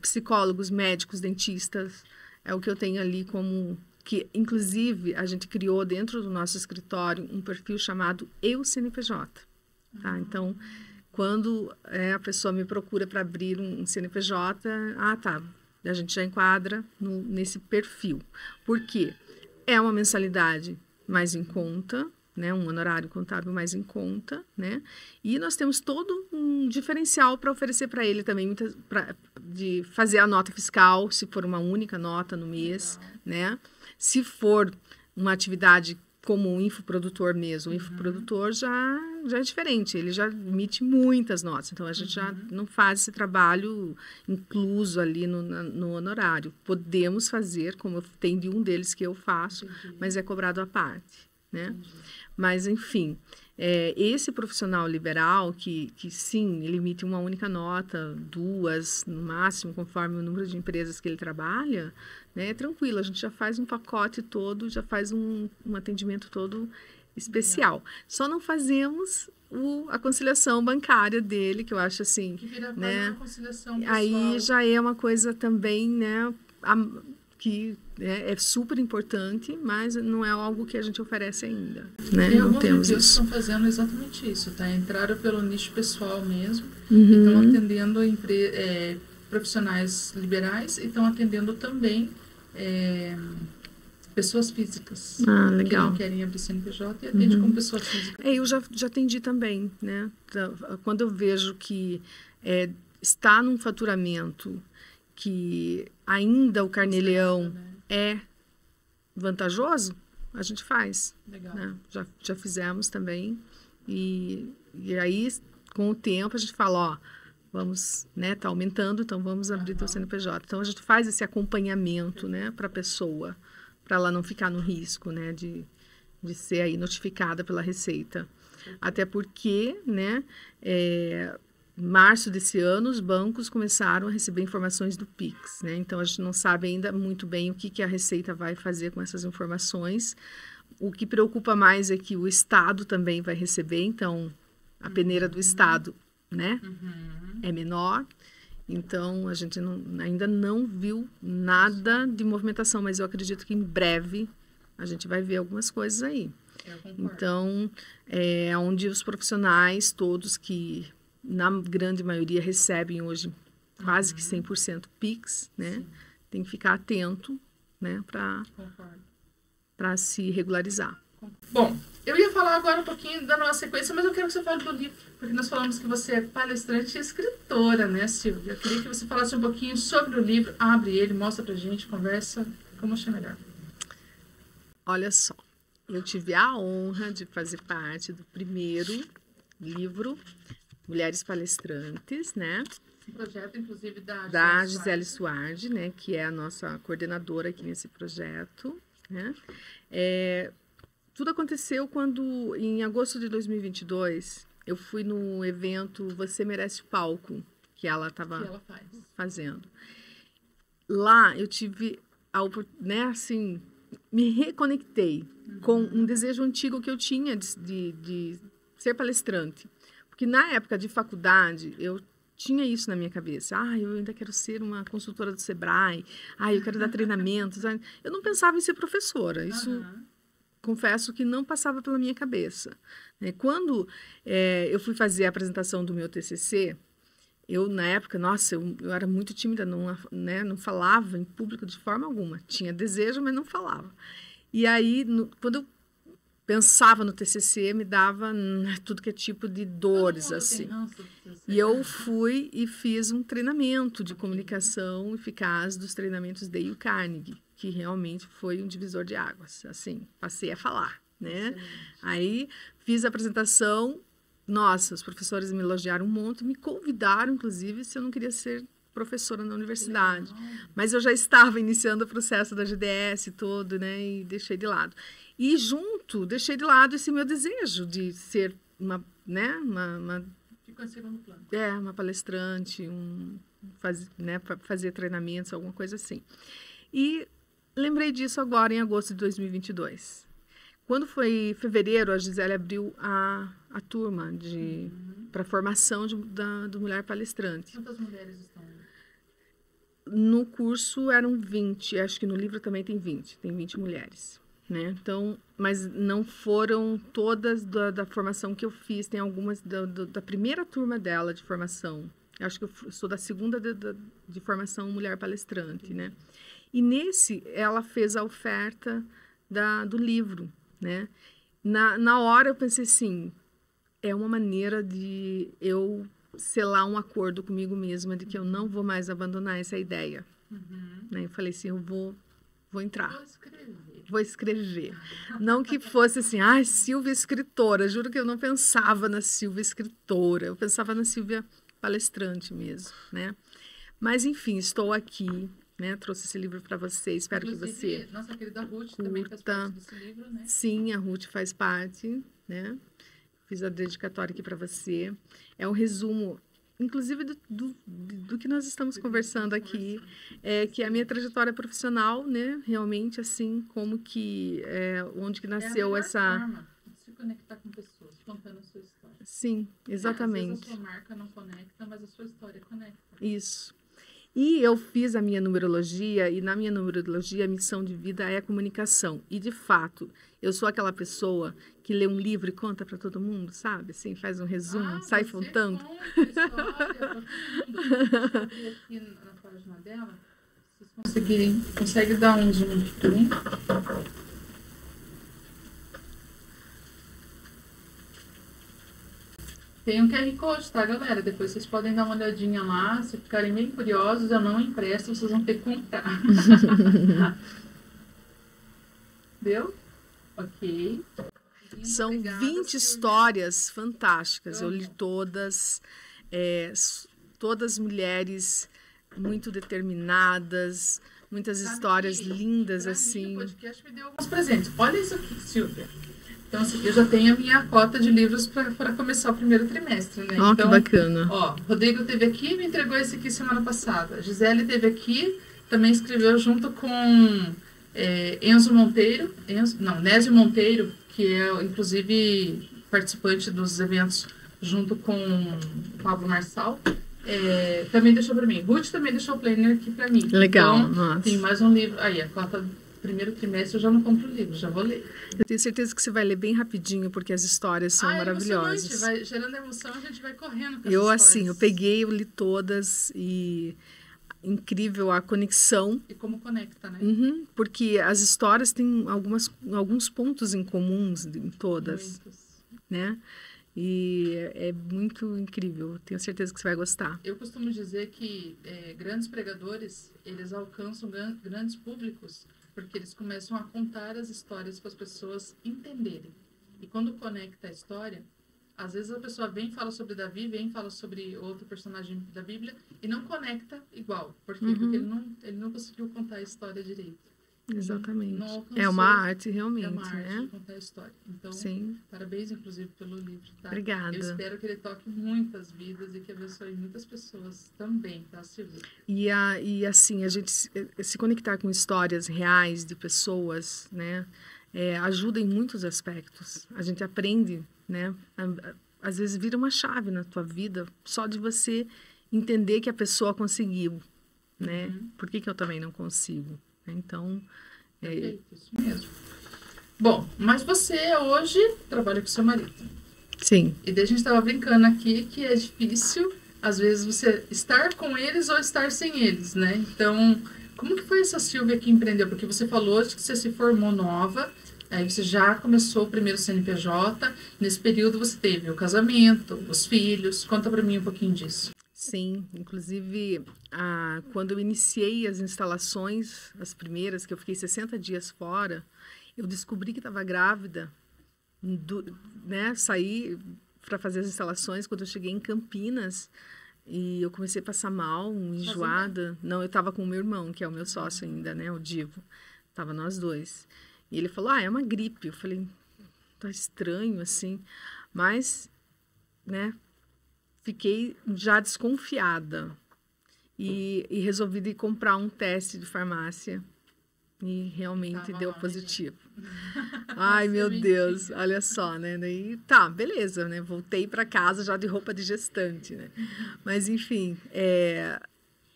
psicólogos, médicos, dentistas, é o que eu tenho ali como... que, inclusive, a gente criou dentro do nosso escritório um perfil chamado Eu CNPJ. Tá? Então, quando a pessoa me procura para abrir um CNPJ, a gente já enquadra nesse perfil. Por quê? É uma mensalidade mais em conta, né, um honorário contábil mais em conta, né, e nós temos todo um diferencial para oferecer para ele também, de fazer a nota fiscal, se for uma única nota no mês, né, se for uma atividade como o infoprodutor mesmo, o infoprodutor já é diferente, ele já emite muitas notas, então a gente já não faz esse trabalho incluso ali no honorário. Podemos fazer, como tem de um deles que eu faço, mas é cobrado à parte, né? Mas, enfim, esse profissional liberal, que sim, ele emite uma única nota, 2, no máximo, conforme o número de empresas que ele trabalha, né, é tranquilo, a gente já faz um pacote todo, já faz um atendimento todo especial. Só não fazemos a conciliação bancária dele, que eu acho assim... Que vira né, uma conciliação pessoal. Aí já é uma coisa também, né, que é super importante, mas não é algo que a gente oferece ainda, né? Tem não temos isso. Estão fazendo exatamente isso, tá? Entraram pelo nicho pessoal mesmo, estão atendendo profissionais liberais e estão atendendo também pessoas físicas legal. que não querem abrir CNPJ e atende como pessoa física. Eu já atendi também, né? Quando eu vejo que está num faturamento que ainda o carnê-leão é vantajoso, a gente faz. Legal. Né? Já fizemos também, E aí, com o tempo, a gente fala, ó, vamos, né, tá aumentando, então vamos abrir teu CNPJ. Então, a gente faz esse acompanhamento, né, para a pessoa, para ela não ficar no risco, né, de ser aí notificada pela Receita. Até porque, né, março desse ano, os bancos começaram a receber informações do Pix, né? Então, a gente não sabe ainda muito bem o que a Receita vai fazer com essas informações. O que preocupa mais é que o Estado também vai receber, então, a peneira do Estado, né, é menor. Então, a gente ainda não viu nada de movimentação, mas eu acredito que em breve a gente vai ver algumas coisas aí. Então, onde os profissionais todos que, na grande maioria, recebem hoje quase que 100% Pix, né? Sim. Tem que ficar atento, né? Para se regularizar. Bom, eu ia falar agora um pouquinho da nossa sequência, mas eu quero que você fale do livro, porque nós falamos que você é palestrante e escritora, né, Silvia? Eu queria que você falasse um pouquinho sobre o livro. Abre ele, mostra pra gente, conversa, como achar melhor. Olha só, eu tive a honra de fazer parte do primeiro livro, Mulheres Palestrantes, né? Um projeto, inclusive, da Gisele Suardi, né? Que é a nossa coordenadora aqui nesse projeto, né? Tudo aconteceu quando, em agosto de 2022, eu fui no evento Você Merece o Palco, que ela estava fazendo. Lá eu tive, né, assim, me reconectei com um desejo antigo que eu tinha de ser palestrante. Porque na época de faculdade, eu tinha isso na minha cabeça. Eu ainda quero ser uma consultora do Sebrae. Eu quero dar treinamentos. Eu não pensava em ser professora. Isso, confesso que não passava pela minha cabeça. Quando eu fui fazer a apresentação do meu TCC, eu, na época, nossa, eu era muito tímida, não falava em público de forma alguma. Tinha desejo, mas não falava. E aí, quando eu pensava no TCC, me dava tudo que é tipo de dores, assim. E eu fui e fiz um treinamento de comunicação eficaz dos treinamentos de Dale Carnegie, que realmente foi um divisor de águas. Assim, passei a falar, né? Excelente. Aí, fiz a apresentação. Nossa, os professores me elogiaram um monte, me convidaram, inclusive, se eu não queria ser professora na universidade. Mas eu já estava iniciando o processo da GDS todo, né? E deixei de lado. E deixei de lado esse meu desejo de ser uma Ficou em segundo plano. Uma palestrante, fazer treinamentos, alguma coisa assim. E lembrei disso agora em agosto de 2022. Quando foi em fevereiro, a Gisele abriu a turma para formação do Mulher Palestrante. Quantas mulheres estão? No curso eram 20, acho que no livro também tem 20 mulheres. Né? Então, mas não foram todas da formação que eu fiz, tem algumas da primeira turma dela de formação. Eu acho que eu sou da segunda de formação Mulher Palestrante, né? E nesse, ela fez a oferta do livro, né? Na hora eu pensei assim, é uma maneira de eu selar um acordo comigo mesma de que eu não vou mais abandonar essa ideia. Né? Eu falei assim, eu vou entrar. Vou escrever. Não que fosse assim, Silvia escritora. Juro que eu não pensava na Silvia escritora. Eu pensava na Silvia palestrante mesmo, né? Mas, enfim, estou aqui, né? Trouxe esse livro para você. Espero que você nossa querida Ruth também faz parte desse livro, né? Sim, a Ruth faz parte, né? Fiz a dedicatória aqui para você. É um resumo, inclusive do que nós estamos conversando aqui, que é a minha trajetória profissional, né? Realmente, assim, como que, onde que nasceu essa... forma de se conectar com pessoas, contando a sua história. Sim, exatamente. Às vezes a sua marca não conecta, mas a sua história conecta. Isso. E eu fiz a minha numerologia, e na minha numerologia a missão de vida é a comunicação. E, de fato, eu sou aquela pessoa que lê um livro e conta para todo mundo, sabe? Assim, faz um resumo, sai contando. Aqui na página dela, vocês conseguem dar um zoom para mim? Tem um QR Code, tá, galera? Depois vocês podem dar uma olhadinha lá. Se ficarem bem curiosos, eu não empresto, vocês vão ter que comprar. Deu? Ok. São obrigada, 20 Silvia. histórias fantásticas. Eu li Amo. todas, todas mulheres muito determinadas, muitas Sabe histórias que, lindas pra mim, assim. o podcast me deu alguns presentes. Olha isso aqui, Silvia. Então, assim, eu já tenho a minha cota de livros para começar o primeiro trimestre, né? Ó, Então, que bacana. ó, Rodrigo esteve aqui e me entregou esse aqui semana passada. Gisele esteve aqui, também escreveu junto com Enzo Monteiro, Nésio Monteiro, que é, inclusive, participante dos eventos junto com o Pablo Marçal. Também deixou para mim. Ruth também deixou o planner aqui para mim. Legal, Então, nossa. tem mais um livro. Aí, a cota do primeiro trimestre eu já não compro o livro, já vou ler. Eu tenho certeza que você vai ler bem rapidinho, porque as histórias são maravilhosas. É emocionante, vai gerando emoção, a gente vai correndo com as Eu, histórias. assim, eu peguei, eu li todas e incrível a conexão. E como conecta, né? Uhum, porque as histórias têm alguns pontos em comuns em todas, Muitos. né? E é muito incrível. Tenho certeza que você vai gostar. Eu costumo dizer que grandes pregadores, eles alcançam grandes públicos porque eles começam a contar as histórias para as pessoas entenderem. E quando conecta a história, às vezes a pessoa vem e fala sobre Davi, vem e fala sobre outro personagem da Bíblia e não conecta igual. Por quê? Porque ele não conseguiu contar a história direito. Exatamente. Não alcançou. É uma arte, realmente, É uma arte né? de contar a história. Então, Sim. parabéns, inclusive, pelo livro, tá? Obrigada. Eu espero que ele toque muitas vidas e que abençoe muitas pessoas também, tá, Silvia? E assim, a gente se conectar com histórias reais de pessoas, né? Ajuda em muitos aspectos. A gente aprende, né? Às vezes vira uma chave na tua vida só de você entender que a pessoa conseguiu, né? Por que eu também não consigo? Então, Perfeito, isso mesmo. Bom, mas você hoje trabalha com seu marido. sim. E daí a gente estava brincando aqui que é difícil, às vezes, você estar com eles ou estar sem eles, né? Então, como que foi essa Silvia que empreendeu? Porque você falou que você se formou nova, aí você já começou o primeiro CNPJ, nesse período você teve o casamento, os filhos. Conta para mim um pouquinho disso. Sim, inclusive, quando eu iniciei as instalações, as primeiras, que eu fiquei 60 dias fora, eu descobri que estava grávida, né? Saí para fazer as instalações quando eu cheguei em Campinas e eu comecei a passar mal, enjoada. Não, eu estava com o meu irmão, que é o meu sócio ainda, né? O Divo. Tava nós dois. E ele falou, é uma gripe. Eu falei, tá estranho, assim. Mas, né? Fiquei já desconfiada e resolvi ir comprar um teste de farmácia e realmente deu positivo. Ai, meu Deus, olha só, né? Daí, tá, beleza, né? Voltei para casa já de roupa de gestante, né? Mas, enfim,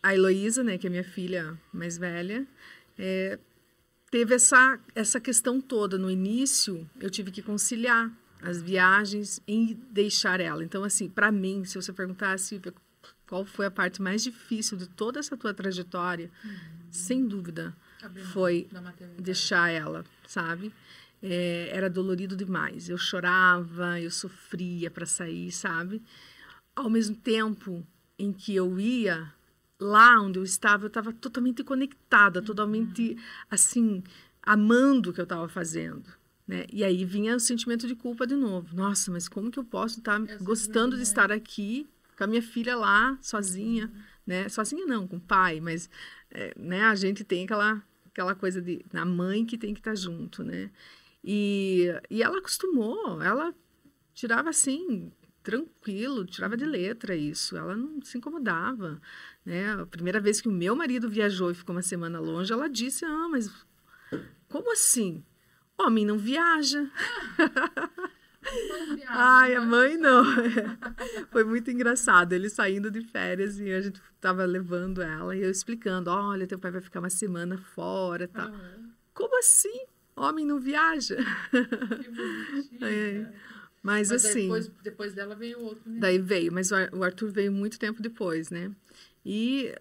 a Heloísa, né, que é minha filha mais velha, teve essa questão toda. No início, eu tive que conciliar as viagens em deixar ela. Então, assim, para mim, se você perguntar, Silvia, qual foi a parte mais difícil de toda essa tua trajetória, sem dúvida, foi deixar ela, sabe? Era dolorido demais. Eu chorava, eu sofria para sair, sabe? Ao mesmo tempo em que eu ia, lá onde eu estava totalmente conectada, totalmente, assim, amando o que eu estava fazendo. Né? E aí vinha o sentimento de culpa de novo. Nossa, mas como que eu posso estar gostando de estar aqui com a minha filha lá, sozinha, né? Sozinha não, com o pai, mas né? A gente tem aquela coisa da mãe que tem que estar junto, né? E ela acostumou, ela tirava assim, tranquilo, tirava de letra isso, ela não se incomodava, né? A primeira vez que o meu marido viajou e ficou uma semana longe, ela disse, mas como assim? Homem não viaja. Ai, a mãe não. Foi muito engraçado. Ele saindo de férias e a gente estava levando ela e eu explicando: olha, teu pai vai ficar uma semana fora. Tá. Como assim? Homem não viaja? Que bonitinho. Mas assim. Depois dela veio o outro. Né? Daí veio, mas o Arthur veio muito tempo depois, né? E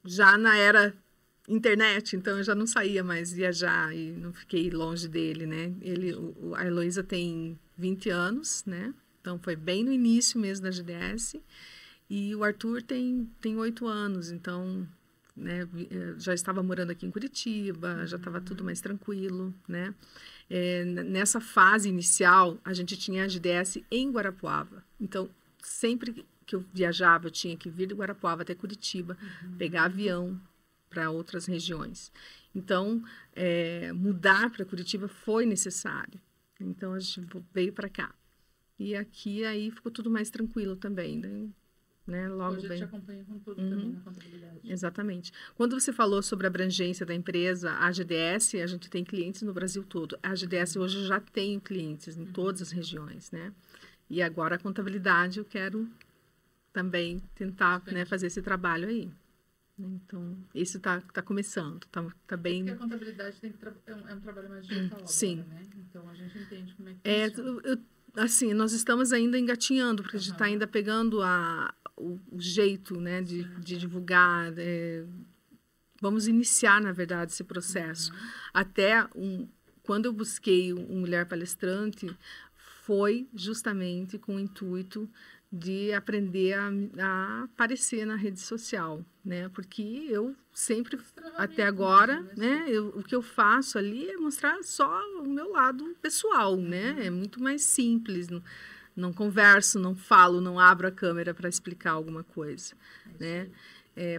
já na era internet, então eu já não saía mais viajar e não fiquei longe dele, né? A Heloísa tem 20 anos, né? Então foi bem no início mesmo da GDS. E o Arthur tem 8 anos, então né, já estava morando aqui em Curitiba, já estava tudo mais tranquilo, né? Nessa fase inicial, a gente tinha a GDS em Guarapuava. Então, sempre que eu viajava, eu tinha que vir de Guarapuava até Curitiba, pegar avião para outras regiões. Então, mudar para Curitiba foi necessário. Então, a gente veio para cá. E aqui, aí, ficou tudo mais tranquilo também, né? Logo Hoje a bem. gente acompanha com tudo também na contabilidade. Exatamente. Quando você falou sobre a abrangência da empresa, a GDS, a gente tem clientes no Brasil todo. A GDS hoje já tem clientes em todas as regiões, né? E agora a contabilidade eu quero também tentar, né, fazer esse trabalho aí. Então, isso está começando, tá bem... Porque a contabilidade é um trabalho mais digital sim. agora, né? Então, a gente entende como é que funciona. Assim, nós estamos ainda engatinhando, porque a gente está ainda pegando o jeito, né, de divulgar. Vamos iniciar, na verdade, esse processo. Até quando eu busquei um Mulher Palestrante, foi justamente com o intuito de aprender a aparecer na rede social, né? Porque eu sempre, até agora, né, o que eu faço ali é mostrar só o meu lado pessoal, né? É muito mais simples, não converso, não falo, não abro a câmera para explicar alguma coisa, né?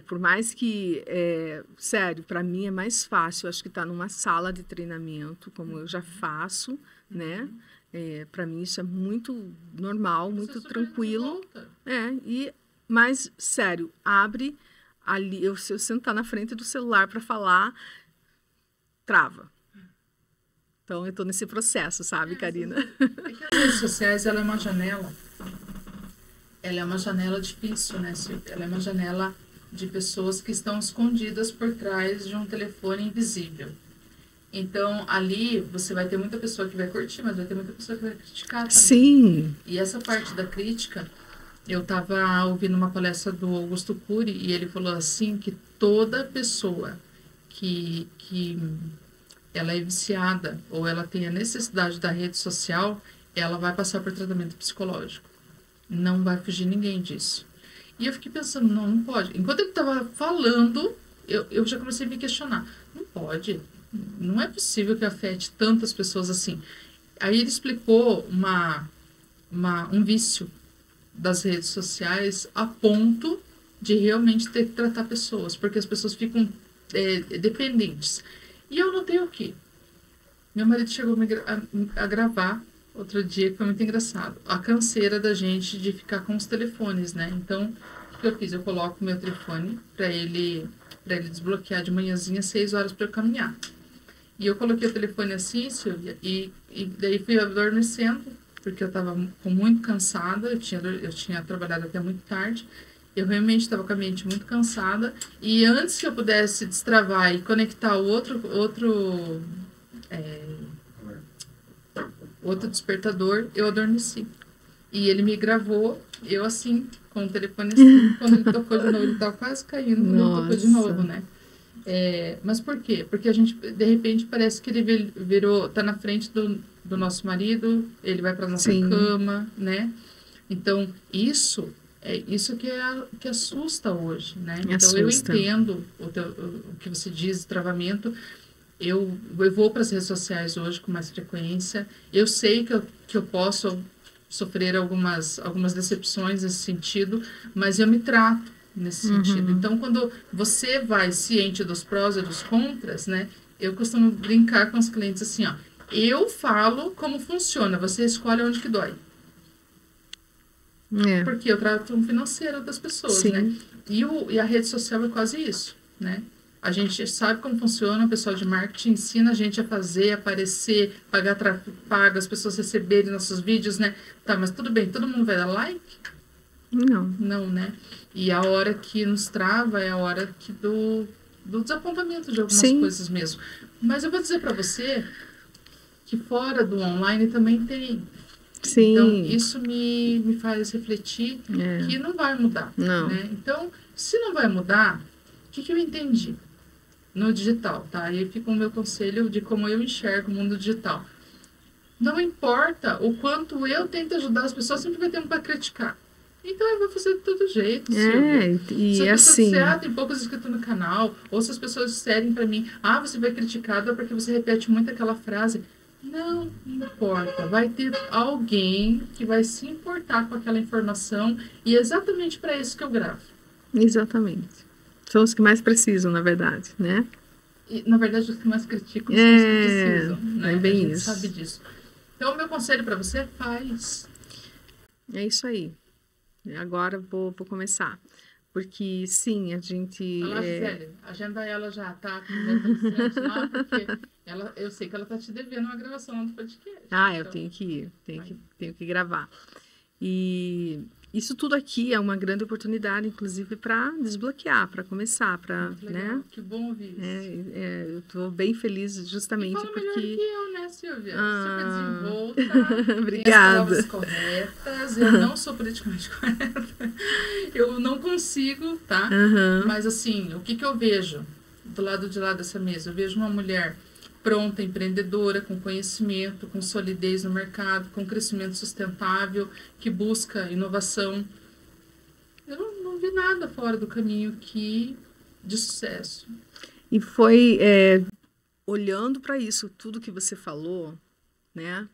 Por mais que, sério, para mim é mais fácil, acho que estar numa sala de treinamento, como eu já faço, né? Para mim isso é muito normal, muito tranquilo. Mas, sério, abre ali, se eu sentar na frente do celular para falar, trava. Então, eu estou nesse processo, sabe, Karina? É que as redes sociais, ela é uma janela difícil, né, Silvia? Ela é uma janela de pessoas que estão escondidas por trás de um telefone invisível. Então, ali, você vai ter muita pessoa que vai curtir, mas vai ter muita pessoa que vai criticar também. Sim. E essa parte da crítica, eu estava ouvindo uma palestra do Augusto Cury, e ele falou assim, que toda pessoa que ela é viciada, ou ela tem a necessidade da rede social, ela vai passar por tratamento psicológico. Não vai fugir ninguém disso. E eu fiquei pensando, não pode. Enquanto ele estava falando, eu já comecei a me questionar. Não pode. Não é possível que afete tantas pessoas assim. Aí ele explicou um vício das redes sociais a ponto de realmente ter que tratar pessoas, porque as pessoas ficam dependentes. E eu notei o quê? Meu marido chegou a gravar outro dia, que foi muito engraçado. A canseira da gente de ficar com os telefones, né? Então, o que eu fiz? Eu coloco o meu telefone para ele desbloquear de manhãzinha 6 horas para eu caminhar. E eu coloquei o telefone assim, Silvia, e daí fui adormecendo, porque eu estava muito cansada, eu tinha trabalhado até muito tarde, eu realmente estava com a mente muito cansada, e antes que eu pudesse destravar e conectar o outro despertador, eu adormeci. E ele me gravou, eu assim, com o telefone assim, quando ele tocou de novo, ele estava quase caindo quando ele tocou de novo, né? Mas por quê? Porque a gente, de repente, parece que ele tá na frente do nosso marido, ele vai para nossa cama, né? Então, isso que assusta hoje, né? Então, eu entendo o que você diz, travamento. Eu vou para as redes sociais hoje com mais frequência. Eu sei que eu posso sofrer algumas decepções nesse sentido, mas eu me trato nesse sentido. Então, quando você vai ciente dos prós e dos contras, né? Eu costumo brincar com os clientes assim, ó. Eu falo como funciona, você escolhe onde que dói. Porque eu trato um financeiro das pessoas, né? E a rede social é quase isso, né? A gente sabe como funciona, o pessoal de marketing ensina a gente a fazer, aparecer, pagar tráfego pago, as pessoas receberem nossos vídeos, né? Tá, mas tudo bem, todo mundo vai dar like? Não, né? E a hora que nos trava é a hora do desapontamento de algumas coisas mesmo. Mas eu vou dizer para você que fora do online também tem. Então, isso me faz refletir que não vai mudar. Né? Então, se não vai mudar, o que eu entendi no digital, tá? Aí fica o meu conselho de como eu enxergo o mundo digital. Não importa o quanto eu tento ajudar as pessoas, sempre vai ter um para criticar. Então eu vou fazer de todo jeito, É, Silvia. e Se as pessoas assim, disserem, tem poucos inscritos no canal, ou se as pessoas disserem pra mim, você vai criticada porque você repete muito aquela frase. Não importa, vai ter alguém que vai se importar com aquela informação e é exatamente para isso que eu gravo. exatamente. São os que mais precisam, na verdade, né? E, na verdade, os que mais criticam são os que precisam, É né? bem A gente isso. sabe disso. Então, o meu conselho para você é faz. É isso aí. Agora vou começar. Porque, sim, a gente... Olha lá, Gisele, agenda ela já, tá? Com o palestrante lá, porque eu sei que ela tá te devendo uma gravação do podcast. eu Então, tenho que ir, tenho que gravar. E isso tudo aqui é uma grande oportunidade, inclusive, para desbloquear, para começar, para, muito legal. né? Que bom ouvir isso. Eu estou bem feliz E justamente fala melhor porque... que eu, né, Silvia? Super Ah, desenvolta, tem as obrigada. palavras corretas, eu não sou politicamente correta, eu não consigo, tá? Aham. Mas assim, o que eu vejo do lado de lá dessa mesa? Eu vejo uma mulher pronta, empreendedora, com conhecimento, com solidez no mercado, com crescimento sustentável, que busca inovação. Eu não vi nada fora do caminho aqui de sucesso. E foi olhando para isso, tudo que você falou, né?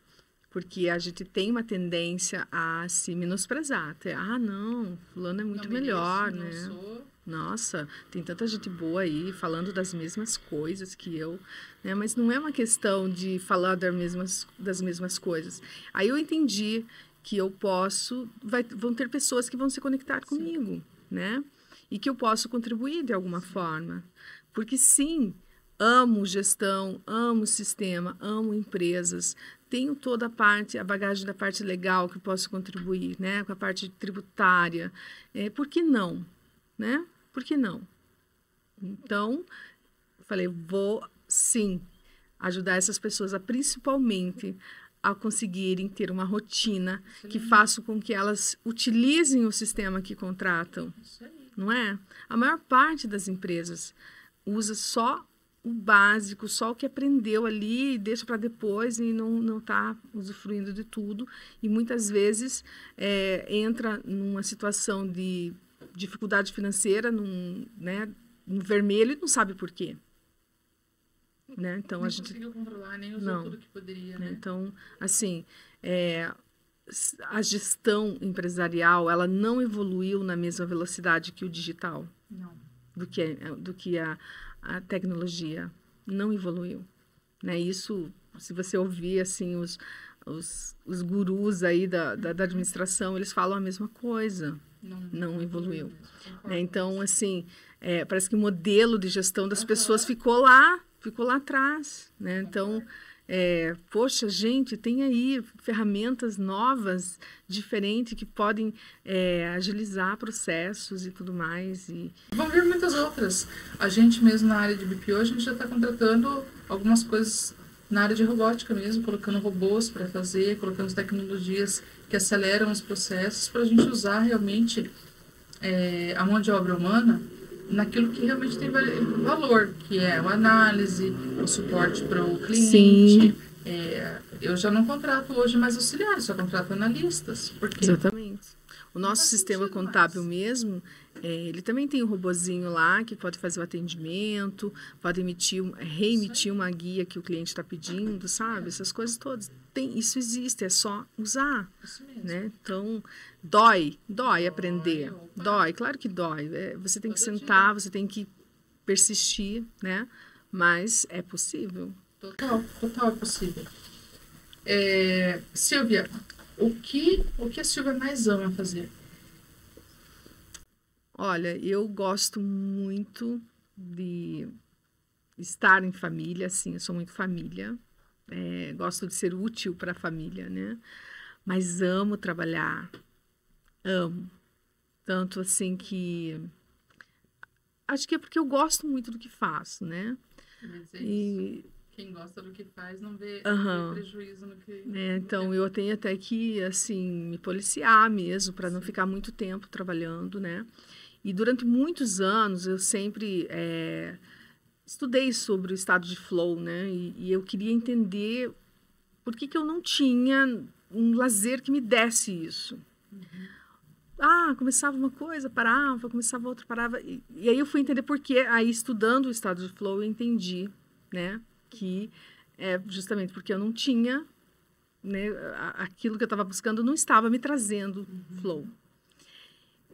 Porque a gente tem uma tendência a se menosprezar. Até, não, fulano é muito Não melhor, mereço, né? não sou. Nossa, tem tanta gente boa aí falando das mesmas coisas que eu, né? Mas não é uma questão de falar das mesmas coisas. Aí eu entendi que eu posso, vão ter pessoas que vão se conectar comigo, né? E que eu posso contribuir de alguma forma. Porque sim, amo gestão, amo sistema, amo empresas, tenho toda a bagagem da parte legal que posso contribuir, né? Com a parte tributária. Por que não? Né? Por que não? Então, falei, vou sim ajudar essas pessoas principalmente a conseguirem ter uma rotina que faça com que elas utilizem o sistema que contratam, não é? A maior parte das empresas usa só o básico, só o que aprendeu ali e deixa para depois e não está usufruindo de tudo. E muitas vezes entra numa situação de dificuldade financeira, né, no vermelho e não sabe por quê. Né? Então, nem conseguiu controlar, nem usou tudo que poderia. Né? Então, assim, a gestão empresarial, ela não evoluiu na mesma velocidade que o digital. Não. Do que a tecnologia. Não evoluiu. Né? Isso, se você ouvir, assim, os gurus aí da administração, eles falam a mesma coisa. Não evoluiu. Então, assim, parece que o modelo de gestão das pessoas ficou lá atrás. Né? Então, poxa, gente, tem aí ferramentas novas, diferentes, que podem agilizar processos e tudo mais. Vão vir muitas outras. A gente mesmo na área de BPO, a gente já está contratando algumas coisas na área de robótica mesmo, colocando robôs para fazer, colocando tecnologias que aceleram os processos para a gente usar realmente a mão de obra humana naquilo que realmente tem valor, que é a análise, o suporte para o cliente. Eu já não contrato hoje mais auxiliares, só contrato analistas. Porque exatamente. O nosso sistema contábil mesmo, ele também tem um robozinho lá que pode fazer o atendimento, pode reemitir uma guia que o cliente está pedindo, sabe? Essas coisas todas. Isso existe, é só usar. Isso mesmo. Né? Então, dói aprender. Dói, claro que dói. Você tem que sentar, você tem que persistir, né? Mas é possível. Total é possível. Silvia, o que a Silvia mais ama fazer? Olha, eu gosto muito de estar em família, assim, eu sou muito família. Gosto de ser útil para a família, né? Mas amo trabalhar, amo. Tanto assim que... Acho que é porque eu gosto muito do que faço, né? Quem gosta do que faz não vê prejuízo no que... Então, eu tenho até que, assim, me policiar mesmo, para não ficar muito tempo trabalhando, né? E durante muitos anos, eu sempre estudei sobre o estado de flow, né? E eu queria entender por que eu não tinha um lazer que me desse isso. começava uma coisa, parava, começava outra, parava. E aí eu fui entender por quê. Aí, estudando o estado de flow, eu entendi, né? Que é justamente porque eu não tinha, né? Aquilo que eu estava buscando não estava me trazendo flow.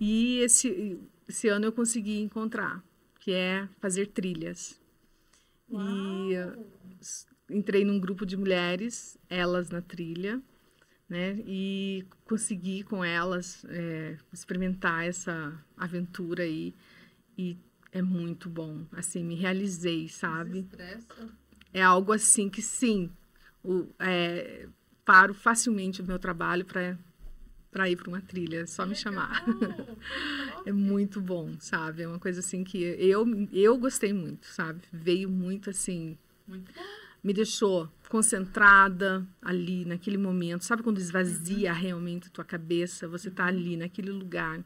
E esse ano eu consegui encontrar, que é fazer trilhas. Uau. E entrei num grupo de mulheres, elas na trilha, né? E consegui com elas experimentar essa aventura aí. E é muito bom. Assim, me realizei, sabe? Desestressa. É algo assim que, sim, paro facilmente o meu trabalho para ir para uma trilha. É só me chamar. É muito bom, sabe? É uma coisa assim que eu gostei muito, sabe? Veio muito assim... Muito bom. Me deixou concentrada ali, naquele momento. Sabe quando esvazia realmente a tua cabeça? Você tá ali, naquele lugar.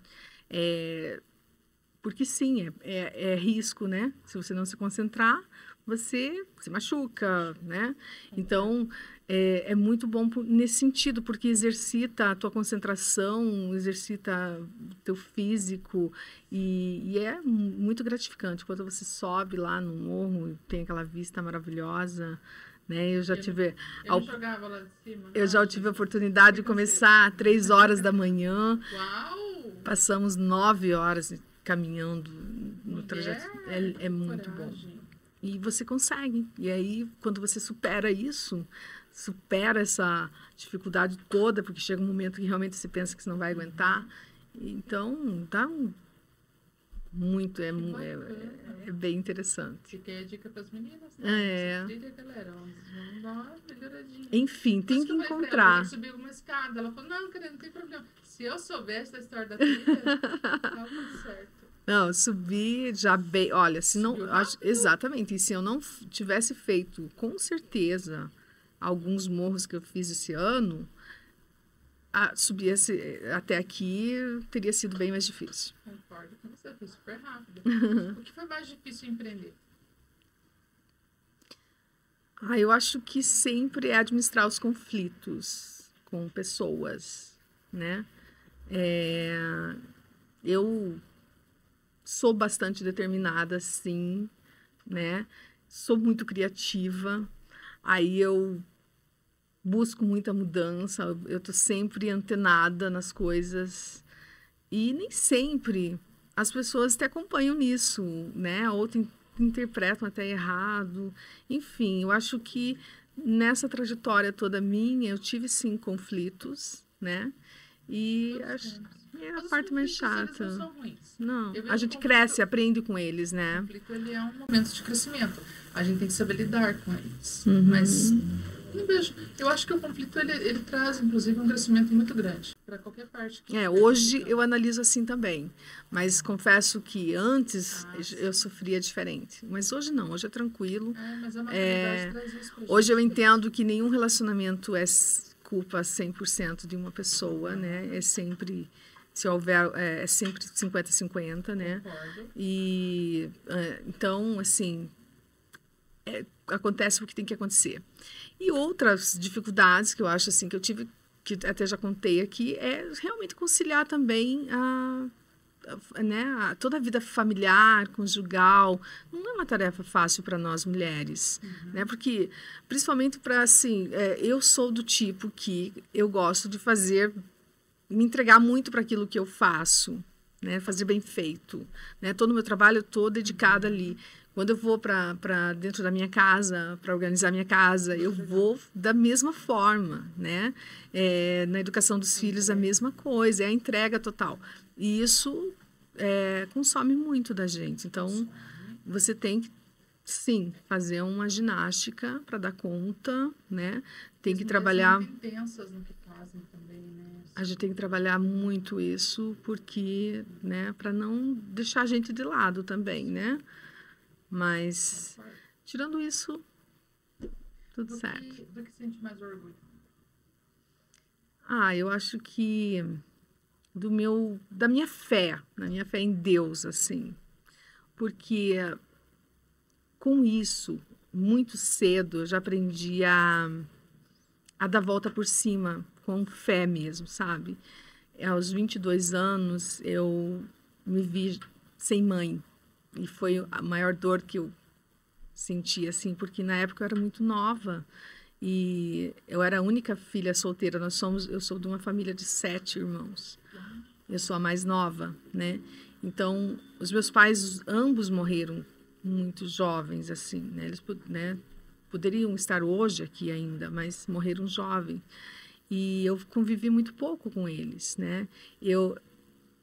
Porque, sim, é risco, né? Se você não se concentrar, você se machuca, né? Então, é muito bom nesse sentido, porque exercita a tua concentração, exercita o teu físico e é muito gratificante. Quando você sobe lá no morro e tem aquela vista maravilhosa, né? Eu já tive a oportunidade de começar às 3 horas da manhã. Uau! Passamos 9 horas caminhando no trajeto. É muito bom. E você consegue. E aí, quando você supera isso, supera essa dificuldade toda, porque chega um momento que realmente você pensa que você não vai aguentar. Então, tá muito, é bem interessante. Fica aí a dica para as meninas, né? Trilha, galera, vamos dar uma melhoradinha. Enfim, tem que encontrar. Eu subi uma escada, ela falou, não, querida, não tem problema. Se eu soubesse da história da trilha, tava tudo certo. Não, subi já bem. Olha, se não. Exatamente. E se eu não tivesse feito, com certeza, alguns morros que eu fiz esse ano, subir até aqui teria sido bem mais difícil. Concordo com você, foi super rápido. O que foi mais difícil empreender? Eu acho que sempre é administrar os conflitos com pessoas, né? Eu sou bastante determinada, sim, né? Sou muito criativa. Aí eu busco muita mudança. Eu tô sempre antenada nas coisas. E nem sempre as pessoas te acompanham nisso, né? Ou interpretam até errado. Enfim, eu acho que nessa trajetória toda minha, eu tive, sim, conflitos, né? E é a parte mais chata. Não são ruins. Não, a gente cresce, aprende com eles, né? O conflito, ele é um momento de crescimento. A gente tem que saber lidar com eles. Uhum. Mas não vejo. Eu acho que o conflito, ele traz, inclusive, um crescimento muito grande para qualquer parte. Hoje eu analiso assim também. Mas confesso que antes eu sofria diferente. Mas hoje não, hoje é tranquilo. Mas a maturidade traz isso pra gente. Hoje eu entendo que nenhum relacionamento é culpa 100% de uma pessoa, né? É sempre... Se houver, é sempre 50-50, né? Concordo. E, então, assim, acontece o que tem que acontecer. E outras dificuldades que eu acho, assim, que eu tive, que até já contei aqui, é realmente conciliar também toda a vida familiar, conjugal. Não é uma tarefa fácil para nós mulheres, né? Porque, principalmente para, assim, eu sou do tipo que eu gosto de me entregar muito para aquilo que eu faço, né? Fazer bem feito, né? Todo o meu trabalho eu tô dedicada ali. Quando eu vou para dentro da minha casa, para organizar minha casa, eu vou da mesma forma, né? Na educação dos filhos, a mesma coisa, é a entrega total. E isso consome muito da gente. Então, você tem que, sim, fazer uma ginástica para dar conta, né? Tem que trabalhar... São intensas no que fazem também, né? A gente tem que trabalhar muito isso, porque, né, para não deixar a gente de lado também, né? Mas, tirando isso, tudo certo. Do que sente mais orgulho? Eu acho que da minha fé em Deus, assim. Porque com isso, muito cedo, eu já aprendi a dar volta por cima, com fé mesmo, sabe? aos 22 anos, eu me vi sem mãe. E foi a maior dor que eu senti, assim, porque na época eu era muito nova. E eu era a única filha solteira. Eu sou de uma família de 7 irmãos. Eu sou a mais nova, né? Então, os meus pais, ambos morreram muito jovens, assim, né? Eles, né, poderiam estar hoje aqui ainda, mas morreram jovens. E eu convivi muito pouco com eles, né? Eu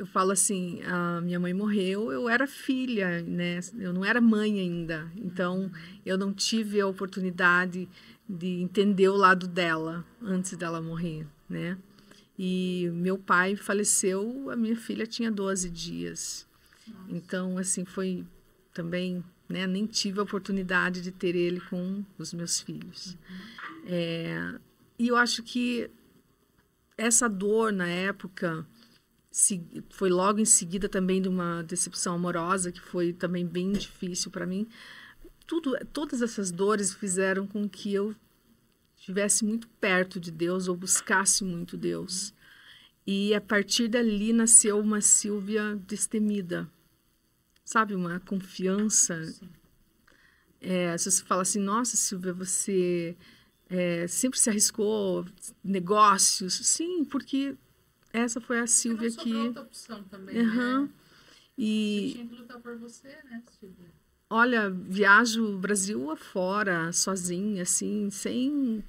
falo assim, a minha mãe morreu, eu era filha, né? Eu não era mãe ainda. Então, eu não tive a oportunidade de entender o lado dela antes dela morrer, né? E meu pai faleceu, a minha filha tinha 12 dias. Nossa. Então, assim, foi também, né? Nem tive a oportunidade de ter ele com os meus filhos. E eu acho que essa dor, na época, foi logo em seguida também de uma decepção amorosa, que foi também bem difícil para mim. Todas essas dores fizeram com que eu estivesse muito perto de Deus, ou buscasse muito Deus. E a partir dali nasceu uma Sílvia destemida. Sabe, uma confiança. Se você fala assim, nossa, Sílvia, você sempre se arriscou negócios. Sim, porque essa foi a Sílvia que... Não sobrou outra opção também, né? E... Você tinha que lutar por você, né, Sílvia? Olha, viajo o Brasil afora, sozinha, assim, sem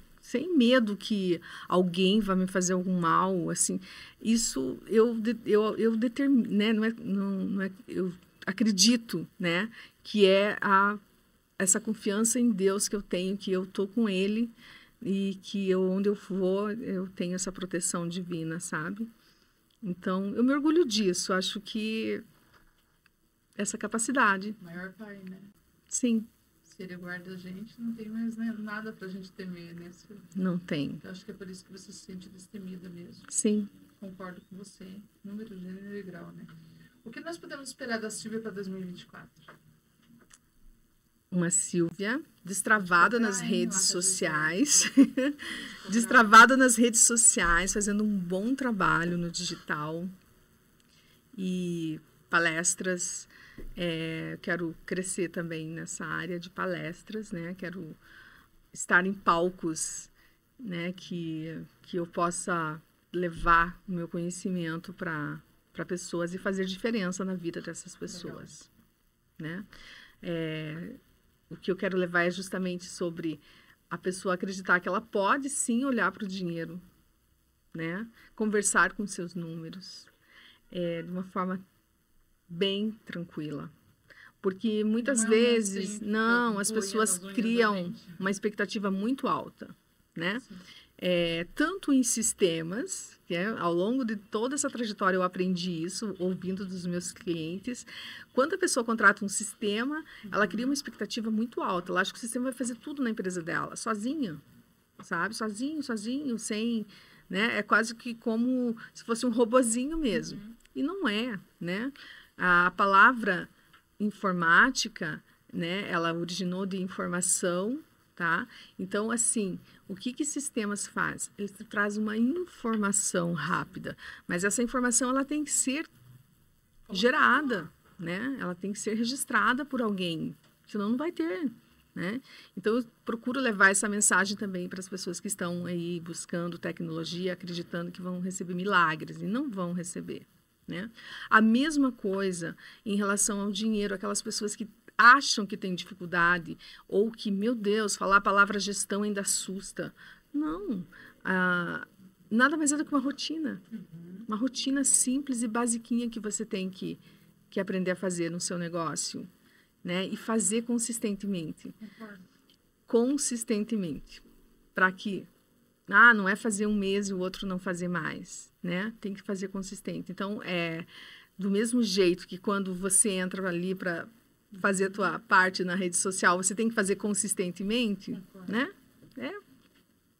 medo que alguém vá me fazer algum mal, assim. Isso eu determino, né? Eu acredito, né? Que é essa confiança em Deus que eu tenho, que eu tô com Ele e que onde eu for, eu tenho essa proteção divina, sabe? Então, eu me orgulho disso. Acho que essa capacidade. Maior pai, né? Sim. Se ele guarda a gente, não tem mais, né, nada pra gente temer, né, Silvia? Não tem. Eu acho que é por isso que você se sente destemida mesmo. Sim. Concordo com você. Número, gênero e grau, né? O que nós podemos esperar da Sílvia para 2024? Uma Sílvia destravada nas redes sociais. Destravada nas redes sociais, fazendo um bom trabalho no digital. E palestras. Quero crescer também nessa área de palestras, né? Quero estar em palcos, né? Que eu possa levar o meu conhecimento para pessoas e fazer diferença na vida dessas pessoas, né? O que eu quero levar é justamente sobre a pessoa acreditar que ela pode sim olhar para o dinheiro, né? Conversar com seus números de uma forma bem tranquila. Porque muitas vezes, as pessoas criam uma expectativa muito alta, né? Tanto em sistemas, ao longo de toda essa trajetória eu aprendi isso, ouvindo dos meus clientes. Quando a pessoa contrata um sistema, ela cria uma expectativa muito alta. Ela acha que o sistema vai fazer tudo na empresa dela, sozinha, sabe? Sozinho, sem... né? É quase que como se fosse um robozinho mesmo. E não é, né? A palavra informática, né? Ela originou de informação, tá? Então, assim, o que sistemas faz? Ele traz uma informação rápida, mas essa informação ela tem que ser gerada, né? Ela tem que ser registrada por alguém, senão não vai ter, né? Então, eu procuro levar essa mensagem também para as pessoas que estão aí buscando tecnologia, acreditando que vão receber milagres, e não vão receber, né? A mesma coisa em relação ao dinheiro, aquelas pessoas que acham que têm dificuldade ou que, meu Deus, falar a palavra gestão ainda assusta. Não, nada mais é do que uma rotina. Uma rotina simples e basiquinha que você tem que aprender a fazer no seu negócio, né? E fazer consistentemente. Consistentemente. Para que não é fazer um mês e o outro não fazer mais, né? Tem que fazer consistente. Então, do mesmo jeito que quando você entra ali para fazer a tua parte na rede social, você tem que fazer consistentemente, né? É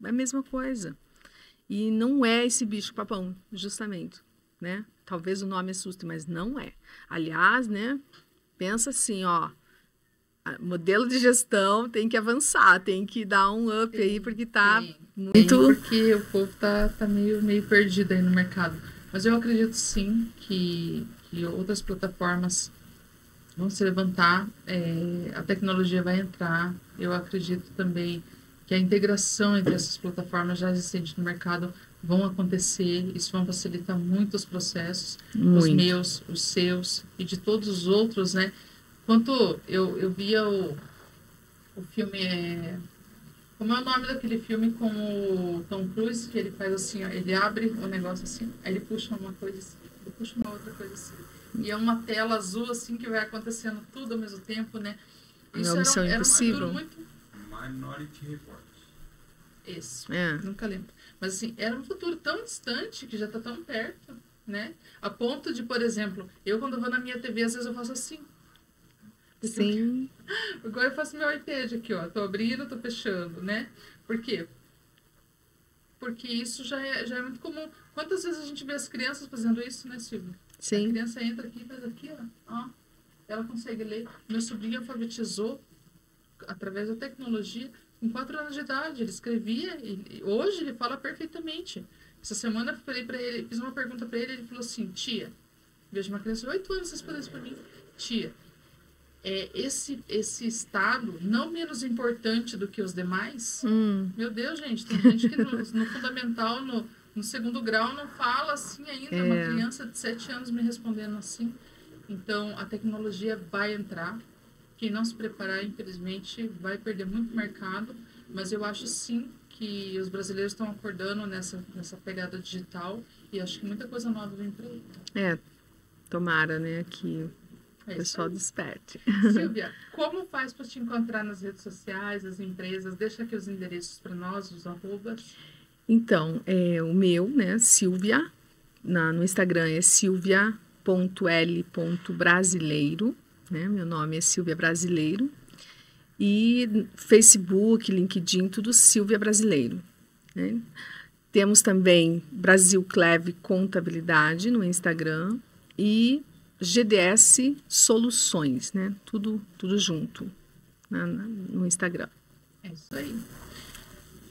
a mesma coisa. E não é esse bicho-papão, justamente, né? Talvez o nome assuste, mas não é. Aliás, né? Pensa assim, modelo de gestão tem que avançar, tem que dar um up aí, porque tá muito... Porque o povo tá meio perdido aí no mercado. Mas eu acredito sim que outras plataformas vão se levantar, a tecnologia vai entrar. Eu acredito também que a integração entre essas plataformas já existentes no mercado vão acontecer. Isso vai facilitar muito os processos, os meus, os seus e de todos os outros, né? Quanto eu via o filme, como é o nome daquele filme com o Tom Cruise, que ele faz assim, ó, ele abre o negócio assim, aí ele puxa uma coisa assim, ele puxa uma outra coisa assim. E é uma tela azul, assim, que vai acontecendo tudo ao mesmo tempo, né? Isso uma Missão era um Impossível. futuro muito... Minority Report. Isso, nunca lembro. Mas, assim, era um futuro tão distante que já está tão perto, né? A ponto de, por exemplo, eu quando vou na minha TV, às vezes eu faço assim. Sim. Agora eu faço meu iPad aqui, ó. Tô abrindo, tô fechando, né? Por quê? Porque isso já é muito comum. Quantas vezes a gente vê as crianças fazendo isso, né, Silvia? Sim. A criança entra aqui e faz aqui, ó. Ela consegue ler. Meu sobrinho alfabetizou através da tecnologia com 4 anos de idade. Ele escrevia e hoje ele fala perfeitamente. Essa semana eu falei pra ele, fiz uma pergunta pra ele, ele falou assim: tia, vejo uma criança de 8 anos respondendo isso pra mim. Tia, esse estado não menos importante do que os demais? Meu Deus, gente, tem gente que no fundamental, no segundo grau, não fala assim ainda. Uma criança de 7 anos me respondendo assim. Então, a tecnologia vai entrar. Quem não se preparar, infelizmente, vai perder muito mercado. Mas eu acho, sim, que os brasileiros estão acordando nessa pegada digital. E acho que muita coisa nova vem por aí. Tomara, né, que o pessoal desperte. Silvia, como faz para te encontrar nas redes sociais, as empresas? Deixa aqui os endereços para nós, os arrobas. Então, o meu, né, Silvia, no Instagram é silvia.l.brasileiro, né, meu nome é Silvia Brasileiro, e Facebook, LinkedIn, tudo Silvia Brasileiro, né. Temos também Brasil Cleve Contabilidade no Instagram e GDS Soluções, né, tudo junto, né, no Instagram. É isso aí.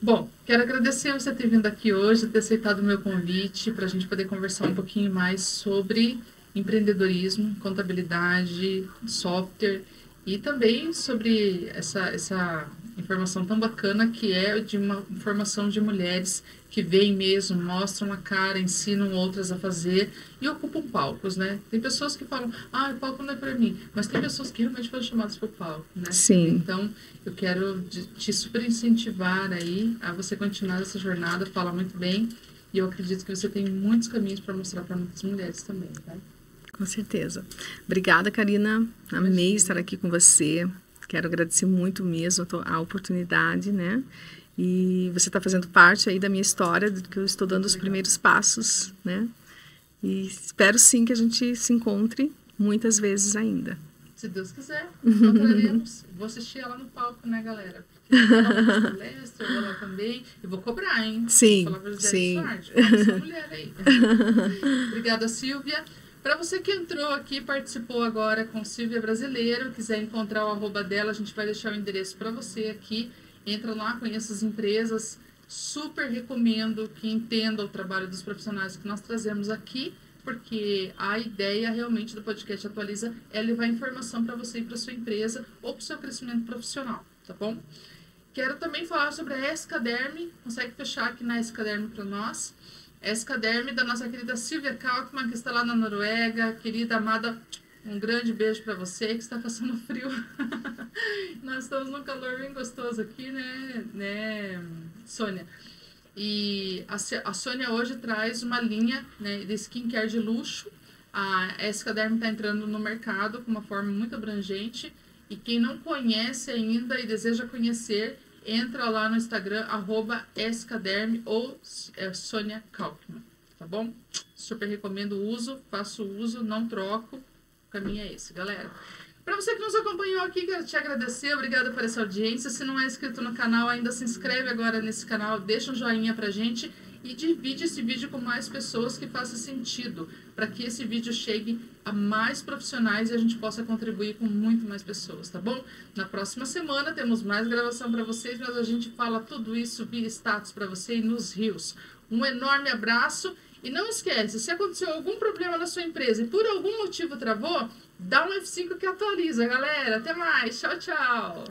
Bom, quero agradecer você ter vindo aqui hoje, ter aceitado o meu convite para a gente poder conversar um pouquinho mais sobre empreendedorismo, contabilidade, software e também sobre essa informação tão bacana que é de uma formação de mulheres que veem mesmo, mostram a cara, ensinam outras a fazer e ocupam palcos, né? Tem pessoas que falam, o palco não é para mim, mas tem pessoas que realmente foram chamadas para o palco, né? Sim. Então, eu quero te super incentivar aí a você continuar essa jornada, fala muito bem, e eu acredito que você tem muitos caminhos para mostrar para muitas mulheres também, tá? Com certeza. Obrigada, Karina. Amei estar aqui com você. Quero agradecer muito mesmo a oportunidade, né? E você está fazendo parte aí da minha história, que eu estou dando os primeiros passos, né? E espero sim que a gente se encontre muitas vezes ainda. Se Deus quiser, encontraremos. Vou assistir ela no palco, né, galera? Palestra, eu vou lá também. E vou cobrar, hein? Sim, vou falar pra José sim. Essa mulher aí. Obrigada, Silvia. Para você que entrou aqui, participou agora com Silvia Brasileiro, quiser encontrar o arroba dela, a gente vai deixar o endereço para você aqui. Entra lá, conheça as empresas. Super recomendo que entenda o trabalho dos profissionais que nós trazemos aqui, porque a ideia realmente do podcast Atualiza é levar informação para você e para sua empresa ou para o seu crescimento profissional, tá bom? Quero também falar sobre a Escaderme. Consegue fechar aqui na Escaderme para nós? Escaderme da nossa querida Silvia Kalkman, que está lá na Noruega. Querida, amada, um grande beijo para você que está passando frio. Nós estamos num calor bem gostoso aqui, né, Sônia? E a Sônia hoje traz uma linha, né, de skincare de luxo. A Escaderme está entrando no mercado com uma forma muito abrangente. E quem não conhece ainda e deseja conhecer, entra lá no Instagram, @escaderme ou Sônia Kalkman, tá bom? Super recomendo o uso, faço uso, não troco. O caminho é esse, galera. Para você que nos acompanhou aqui, quero te agradecer, obrigada por essa audiência. Se não é inscrito no canal, ainda se inscreve agora nesse canal, deixa um joinha pra gente e divide esse vídeo com mais pessoas que faça sentido, para que esse vídeo chegue a mais profissionais e a gente possa contribuir com muito mais pessoas, tá bom? Na próxima semana temos mais gravação para vocês, mas a gente fala tudo isso via status para você e nos rios. Um enorme abraço E não esquece, se aconteceu algum problema na sua empresa e por algum motivo travou, dá um F5 que atualiza, galera. Até mais. Tchau, tchau.